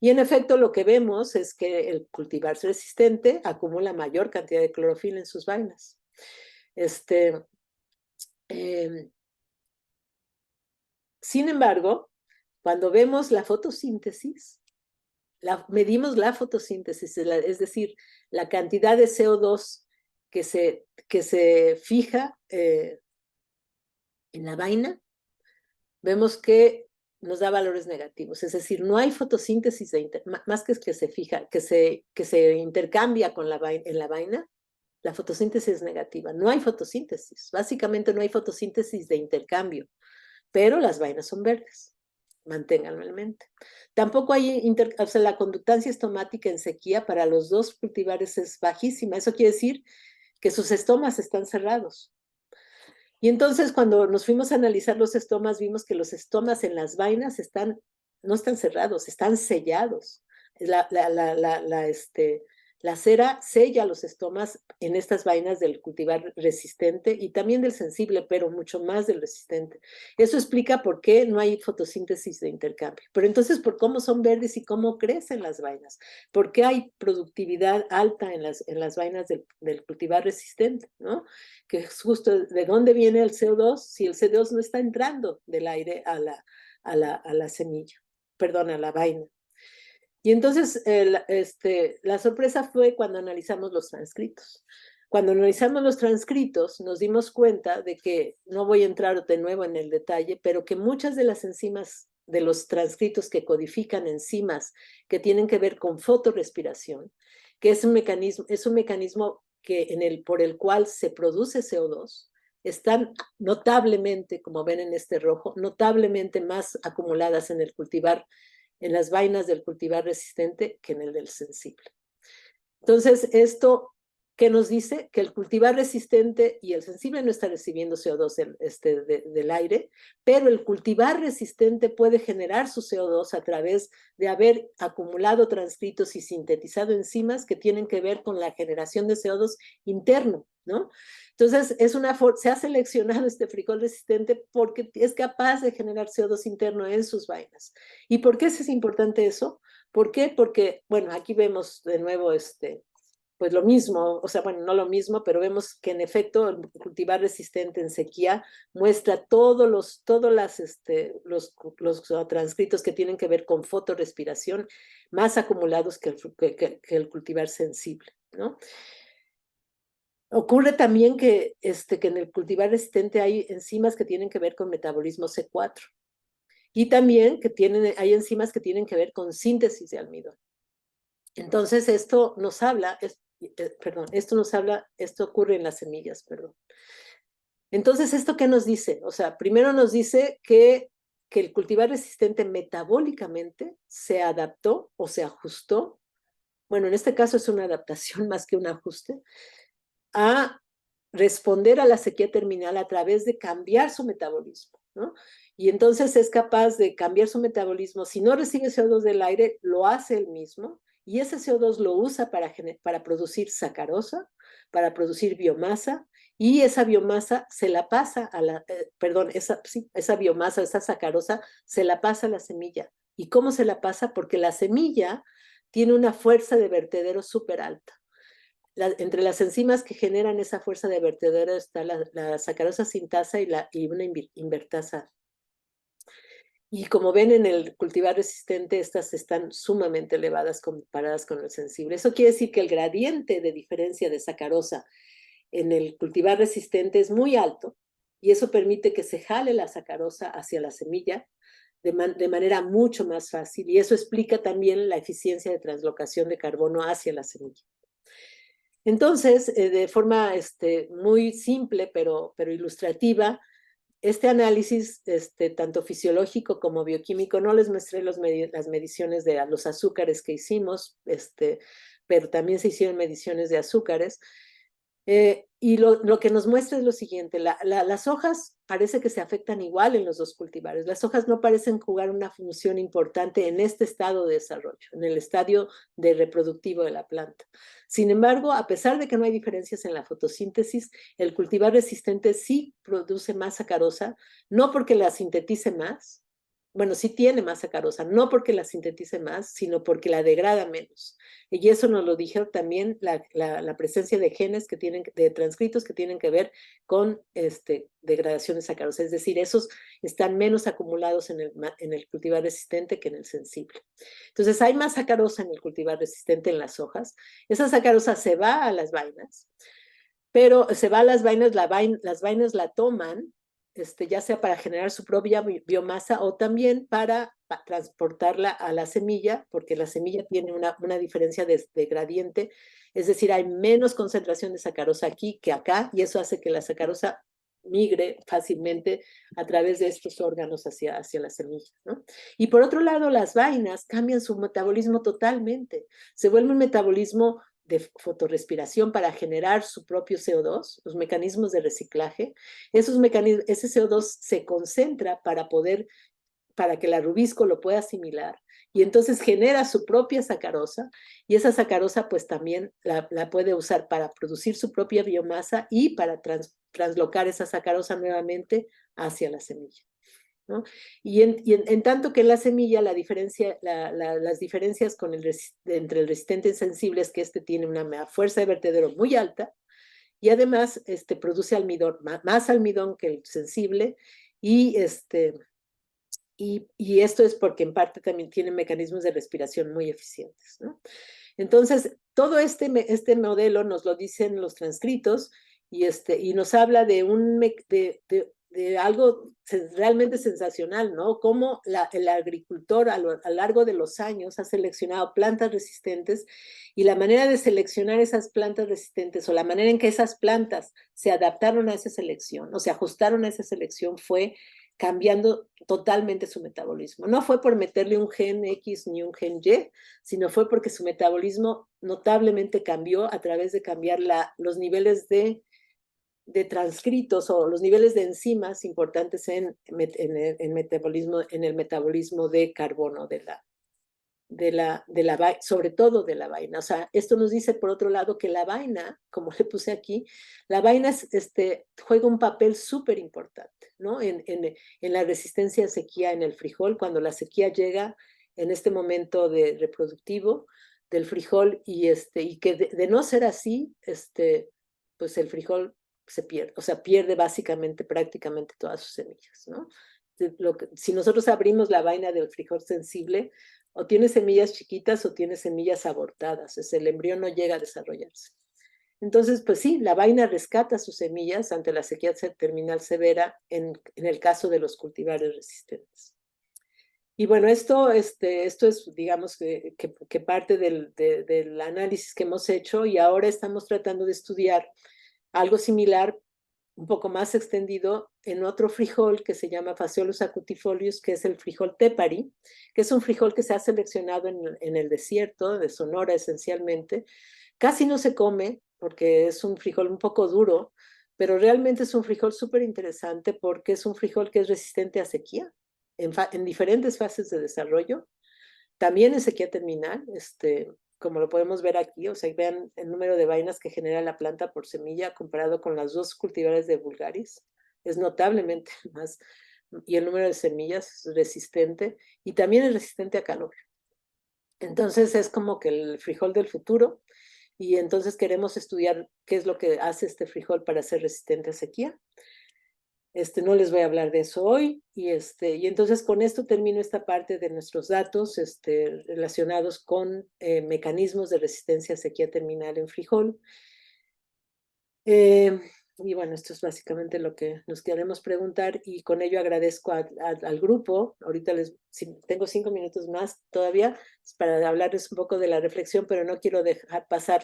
Y en efecto lo que vemos es que el cultivar resistente acumula mayor cantidad de clorofila en sus vainas. Sin embargo, cuando vemos la fotosíntesis, medimos la fotosíntesis, es decir, la cantidad de CO2 que se fija en la vaina, vemos que nos da valores negativos, es decir, no hay fotosíntesis más que se fija, que se intercambia en la vaina, la fotosíntesis es negativa, no hay fotosíntesis, básicamente no hay fotosíntesis de intercambio, pero las vainas son verdes. Manténganlo en mente. Tampoco hay, o sea, la conductancia estomática en sequía para los dos cultivares es bajísima. Eso quiere decir que sus estomas están cerrados. Y entonces cuando nos fuimos a analizar los estomas, vimos que los estomas en las vainas no están cerrados, están sellados. La cera sella los estomas en estas vainas del cultivar resistente y también del sensible, pero mucho más del resistente. Eso explica por qué no hay fotosíntesis de intercambio. Pero entonces, ¿por cómo son verdes y cómo crecen las vainas? ¿Por qué hay productividad alta en las vainas del cultivar resistente? ¿No? Que es justo de dónde viene el CO2 si el CO2 no está entrando del aire a la semilla, perdón, a la vaina. Y entonces la sorpresa fue cuando analizamos los transcritos. Cuando analizamos los transcritos nos dimos cuenta de que, no voy a entrar de nuevo en el detalle, pero que muchas de las enzimas de los transcritos que codifican enzimas que tienen que ver con fotorrespiración, que es un mecanismo por el cual se produce CO2, están notablemente, como ven en este rojo, notablemente más acumuladas en las vainas del cultivar resistente que en el del sensible. Entonces, esto, ¿qué nos dice? Que el cultivar resistente y el sensible no está recibiendo CO2 del aire, pero el cultivar resistente puede generar su CO2 a través de haber acumulado transcritos y sintetizado enzimas que tienen que ver con la generación de CO2 interno, ¿no? Entonces, se ha seleccionado este frijol resistente porque es capaz de generar CO2 interno en sus vainas. ¿Y por qué es importante eso? ¿Por qué? Porque, bueno, aquí vemos de nuevo pues lo mismo, o sea, bueno, no lo mismo, pero vemos que en efecto el cultivar resistente en sequía muestra todos los transcritos que tienen que ver con fotorrespiración más acumulados que el cultivar sensible, ¿no? Ocurre también que en el cultivar resistente hay enzimas que tienen que ver con metabolismo C4 y también hay enzimas que tienen que ver con síntesis de almidón. Entonces esto ocurre en las semillas, perdón. Entonces, ¿esto qué nos dice? O sea, primero nos dice que el cultivar resistente metabólicamente se adaptó o se ajustó, bueno, en este caso es una adaptación más que un ajuste, a responder a la sequía terminal a través de cambiar su metabolismo, ¿no? Y entonces es capaz de cambiar su metabolismo. Si no recibe CO2 del aire, lo hace él mismo, y ese CO2 lo usa para producir sacarosa, para producir biomasa, y esa biomasa se la pasa esa biomasa, esa sacarosa, se la pasa a la semilla. ¿Y cómo se la pasa? Porque la semilla tiene una fuerza de vertedero súper alta. Entre las enzimas que generan esa fuerza de vertedero está la sacarosa sintasa y una invertasa. Y como ven en el cultivar resistente, estas están sumamente elevadas comparadas con el sensible. Eso quiere decir que el gradiente de diferencia de sacarosa en el cultivar resistente es muy alto y eso permite que se jale la sacarosa hacia la semilla de manera mucho más fácil, y eso explica también la eficiencia de translocación de carbono hacia la semilla. Entonces, de forma muy simple pero ilustrativa, este análisis, tanto fisiológico como bioquímico, no les mostré las mediciones de los azúcares que hicimos, pero también se hicieron mediciones de azúcares. Y lo que nos muestra es lo siguiente, las hojas parece que se afectan igual en los dos cultivares. Las hojas no parecen jugar una función importante en este estado de desarrollo, en el estadio de reproductivo de la planta. Sin embargo, a pesar de que no hay diferencias en la fotosíntesis, el cultivar resistente sí produce más sacarosa, no porque la sintetice más, bueno, sí tiene más sacarosa, no porque la sintetice más, sino porque la degrada menos. Y eso nos lo dijeron también la presencia de genes que tienen, de transcritos que tienen que ver con degradación de sacarosa. Es decir, esos están menos acumulados en el cultivar resistente que en el sensible. Entonces, hay más sacarosa en el cultivar resistente en las hojas. Esa sacarosa se va a las vainas, pero se va a las vainas, las vainas la toman, ya sea para generar su propia biomasa o también para transportarla a la semilla, porque la semilla tiene una diferencia de gradiente, es decir, hay menos concentración de sacarosa aquí que acá, y eso hace que la sacarosa migre fácilmente a través de estos órganos hacia la semilla, ¿no? Y por otro lado, las vainas cambian su metabolismo totalmente, se vuelve un metabolismo de fotorrespiración para generar su propio CO2, los mecanismos de reciclaje. Ese CO2 se concentra para que la rubisco lo pueda asimilar y entonces genera su propia sacarosa y esa sacarosa pues también la puede usar para producir su propia biomasa y para translocar esa sacarosa nuevamente hacia la semilla, ¿no? Y en tanto que en la semilla las diferencias entre el resistente y el sensible es que tiene una fuerza de vertedero muy alta y además produce almidón, más almidón que el sensible y y esto es porque en parte también tiene mecanismos de respiración muy eficientes, ¿no? Entonces, todo este modelo nos lo dicen los transcritos y nos habla de algo realmente sensacional, ¿no? Cómo el agricultor a lo largo de los años ha seleccionado plantas resistentes y la manera de seleccionar esas plantas resistentes o la manera en que esas plantas se adaptaron a esa selección o se ajustaron a esa selección fue cambiando totalmente su metabolismo. No fue por meterle un gen X ni un gen Y, sino fue porque su metabolismo notablemente cambió a través de cambiar los niveles de transcritos o los niveles de enzimas importantes en el metabolismo de carbono sobre todo de la vaina. O sea, esto nos dice, por otro lado, que la vaina, como le puse aquí, la vaina juega un papel súper importante, ¿no? En la resistencia a sequía en el frijol, cuando la sequía llega en este momento reproductivo del frijol y que de no ser así, pues el frijol se pierde, o sea, pierde básicamente prácticamente todas sus semillas, ¿no? Si nosotros abrimos la vaina del frijol sensible, o tiene semillas chiquitas o tiene semillas abortadas, el embrión no llega a desarrollarse. Entonces, pues sí, la vaina rescata sus semillas ante la sequía terminal severa en el caso de los cultivares resistentes. Y bueno, esto es, digamos, que parte del análisis que hemos hecho y ahora estamos tratando de estudiar algo similar un poco más extendido en otro frijol que se llama Phaseolus acutifolius, que es el frijol tepari, que es un frijol que se ha seleccionado en el desierto de Sonora esencialmente. Casi no se come porque es un frijol un poco duro, pero realmente es un frijol súper interesante porque es un frijol que es resistente a sequía en diferentes fases de desarrollo, también en sequía terminal, como lo podemos ver aquí, o sea, vean el número de vainas que genera la planta por semilla comparado con las dos cultivares de Vulgaris, es notablemente más, y el número de semillas es resistente, y también es resistente a calor. Entonces es como que el frijol del futuro, y entonces queremos estudiar qué es lo que hace este frijol para ser resistente a sequía. No les voy a hablar de eso hoy y entonces con esto termino esta parte de nuestros datos relacionados con mecanismos de resistencia a sequía terminal en frijol. Y bueno, esto es básicamente lo que nos queremos preguntar y con ello agradezco al grupo. Ahorita tengo 5 minutos más todavía para hablarles un poco de la reflexión, pero no quiero dejar pasar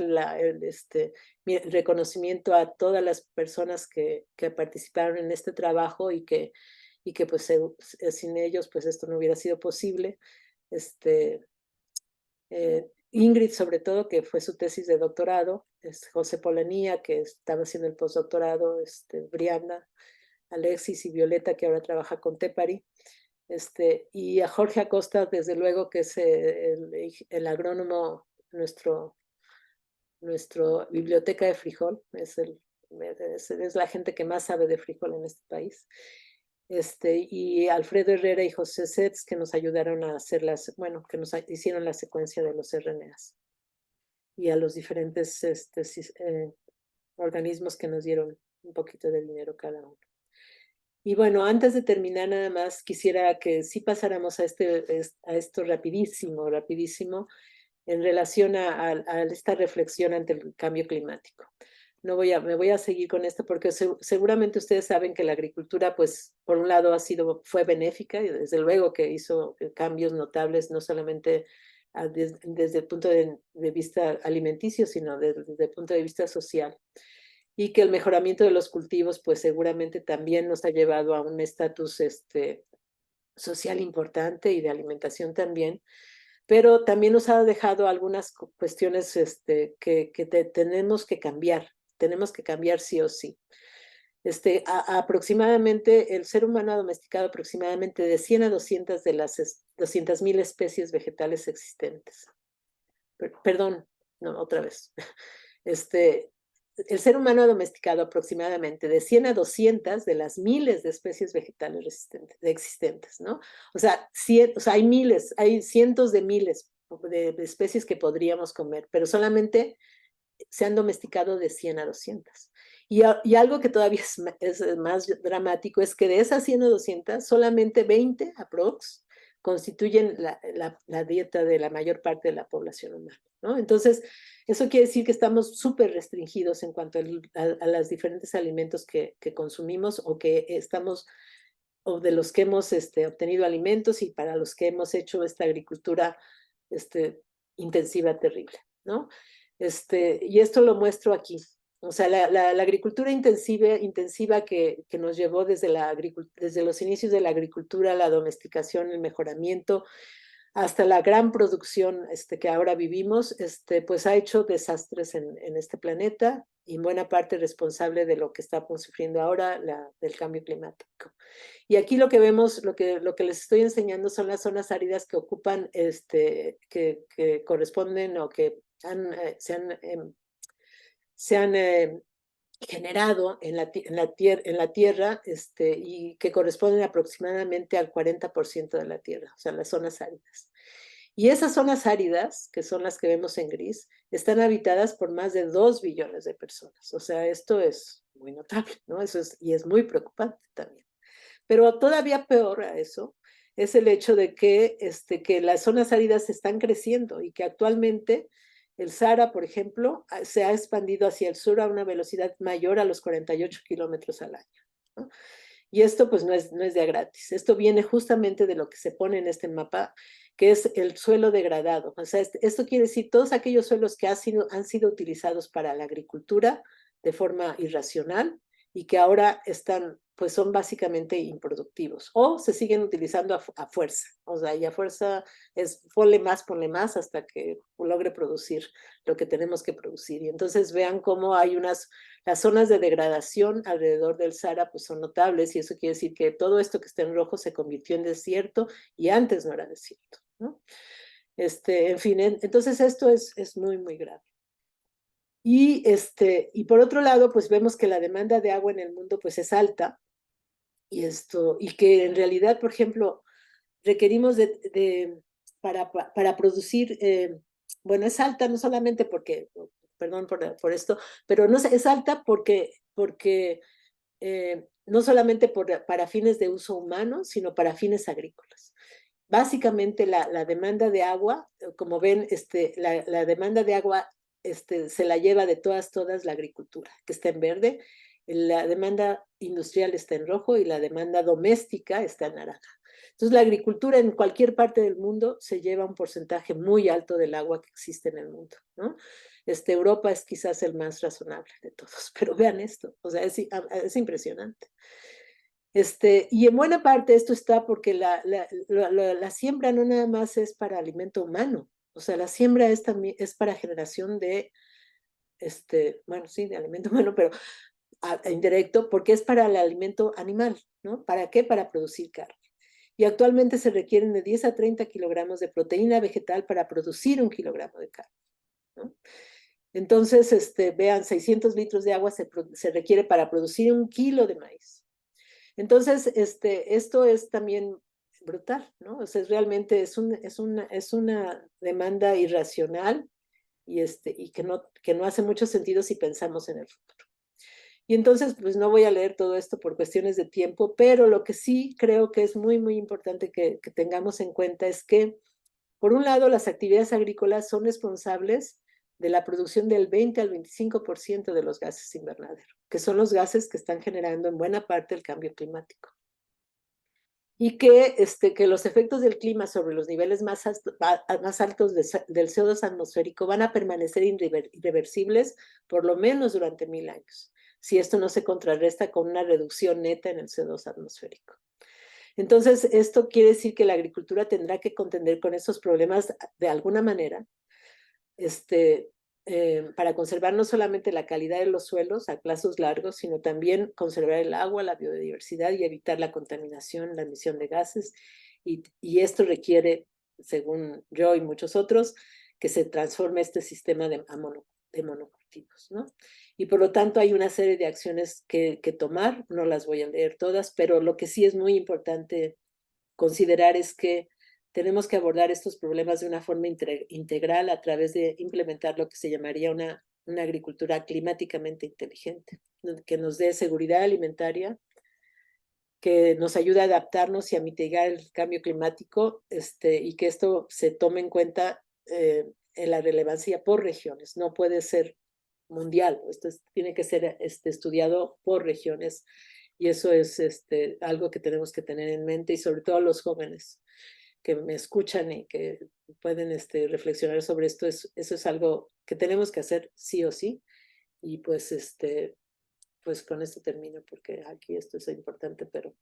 mi reconocimiento a todas las personas que participaron en este trabajo y que pues sin ellos pues esto no hubiera sido posible. Ingrid, sobre todo, que fue su tesis de doctorado, José Polanía, que estaba haciendo el postdoctorado, Brianda, Alexis y Violeta, que ahora trabaja con Tepari, y a Jorge Acosta, desde luego, que es el agrónomo, nuestro biblioteca de frijol, es la gente que más sabe de frijol en este país. Y Alfredo Herrera y José Setz, que nos ayudaron a hacer que nos hicieron la secuencia de los RNAs. Y a los diferentes organismos que nos dieron un poquito de dinero cada uno. Y bueno, antes de terminar, nada más quisiera que sí pasáramos a esto rapidísimo, en relación a esta reflexión ante el cambio climático. Me voy a seguir con esto porque seguramente ustedes saben que la agricultura, pues, por un lado fue benéfica y desde luego que hizo cambios notables, no solamente desde el punto de vista alimenticio, sino desde el punto de vista social. Y que el mejoramiento de los cultivos, pues seguramente también nos ha llevado a un estatus social importante y de alimentación también, pero también nos ha dejado algunas cuestiones que tenemos que cambiar sí o sí. Aproximadamente, el ser humano ha domesticado aproximadamente de 100 a 200 de las 200,000 especies vegetales existentes. Perdón, no, otra vez. El ser humano ha domesticado aproximadamente de 100 a 200 de las miles de especies vegetales existentes, ¿no? O sea, hay cientos de miles de especies que podríamos comer, pero solamente se han domesticado de 100 a 200. Y algo que todavía es más dramático es que de esas 100 o 200, solamente 20 aprox constituyen la dieta de la mayor parte de la población humana, ¿no? Entonces, eso quiere decir que estamos súper restringidos en cuanto a los diferentes alimentos que consumimos o de los que hemos obtenido alimentos y para los que hemos hecho esta agricultura intensiva terrible, ¿no? Y esto lo muestro aquí. O sea, la agricultura intensiva que nos llevó desde los inicios de la agricultura, la domesticación, el mejoramiento, hasta la gran producción que ahora vivimos, pues ha hecho desastres en este planeta y en buena parte responsable de lo que estamos sufriendo ahora, del cambio climático. Y aquí lo que vemos, lo que les estoy enseñando son las zonas áridas que ocupan, que corresponden o que se han generado en la tierra y que corresponden aproximadamente al 40% de la tierra, o sea, las zonas áridas. Y esas zonas áridas, que son las que vemos en gris, están habitadas por más de 2 billones de personas. O sea, esto es muy notable, ¿no? Y es muy preocupante también. Pero todavía peor a eso es el hecho de que las zonas áridas están creciendo y que actualmente el Sahara, por ejemplo, se ha expandido hacia el sur a una velocidad mayor a los 48 kilómetros al año, ¿no? Y esto pues no es de a gratis. Esto viene justamente de lo que se pone en este mapa, que es el suelo degradado. O sea, esto quiere decir todos aquellos suelos que han sido utilizados para la agricultura de forma irracional y que ahora pues son básicamente improductivos o se siguen utilizando a fuerza. O sea, y a fuerza es ponle más hasta que logre producir lo que tenemos que producir. Y entonces vean cómo hay las zonas de degradación alrededor del Sahara pues son notables y eso quiere decir que todo esto que está en rojo se convirtió en desierto y antes no era desierto, ¿no? En fin, entonces esto es muy, muy grave. Y por otro lado, pues vemos que la demanda de agua en el mundo pues es alta y que en realidad, por ejemplo, requerimos para producir, bueno, es alta no solamente porque, perdón por esto, pero no es alta porque no solamente para fines de uso humano, sino para fines agrícolas. Básicamente la demanda de agua, como ven, la demanda de agua se la lleva de todas la agricultura, que está en verde, la demanda industrial está en rojo y la demanda doméstica está en naranja. Entonces, la agricultura en cualquier parte del mundo se lleva un porcentaje muy alto del agua que existe en el mundo, ¿no? Europa es quizás el más razonable de todos, pero vean esto, o sea, es impresionante. Y en buena parte esto está porque la siembra no nada más es para alimento humano, O sea, la siembra es también para generación de, bueno, sí, de alimento humano, pero indirecto, porque es para el alimento animal, ¿no? ¿Para qué? Para producir carne. Y actualmente se requieren de 10 a 30 kilogramos de proteína vegetal para producir 1 kilogramo de carne, ¿no? Entonces, vean, 600 litros de agua se requiere para producir 1 kilo de maíz. Entonces, esto es también brutal, ¿no? O sea, realmente es una demanda irracional y que no hace mucho sentido si pensamos en el futuro. Y entonces, pues no voy a leer todo esto por cuestiones de tiempo, pero lo que sí creo que es muy, muy importante que tengamos en cuenta es que, por un lado, las actividades agrícolas son responsables de la producción del 20 al 25% de los gases invernadero, que son los gases que están generando en buena parte el cambio climático. Y que los efectos del clima sobre los niveles más altos del CO2 atmosférico van a permanecer irreversibles por lo menos durante 1000 años, si esto no se contrarresta con una reducción neta en el CO2 atmosférico. Entonces, esto quiere decir que la agricultura tendrá que contender con esos problemas de alguna manera, para conservar no solamente la calidad de los suelos a plazos largos, sino también conservar el agua, la biodiversidad y evitar la contaminación, la emisión de gases. Y esto requiere, según yo y muchos otros, que se transforme este sistema de monocultivos, ¿no? Y por lo tanto hay una serie de acciones que tomar, no las voy a leer todas, pero lo que sí es muy importante considerar es que tenemos que abordar estos problemas de una forma integral a través de implementar lo que se llamaría una agricultura climáticamente inteligente, que nos dé seguridad alimentaria, que nos ayude a adaptarnos y a mitigar el cambio climático, y que esto se tome en cuenta en la relevancia por regiones. No puede ser mundial, esto tiene que ser estudiado por regiones, y eso es algo que tenemos que tener en mente, y sobre todo los jóvenes que me escuchan y que pueden reflexionar sobre esto, eso es algo que tenemos que hacer sí o sí. Y pues, pues con esto termino, porque aquí esto es importante, pero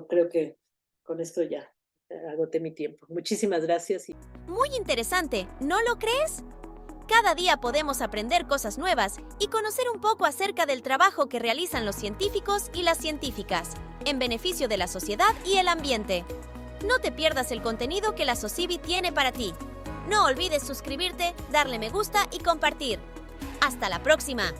creo que con esto ya agoté mi tiempo. Muchísimas gracias. Muy interesante, ¿no lo crees? Cada día podemos aprender cosas nuevas y conocer un poco acerca del trabajo que realizan los científicos y las científicas, en beneficio de la sociedad y el ambiente. No te pierdas el contenido que la SOCIVI tiene para ti. No olvides suscribirte, darle me gusta y compartir. ¡Hasta la próxima!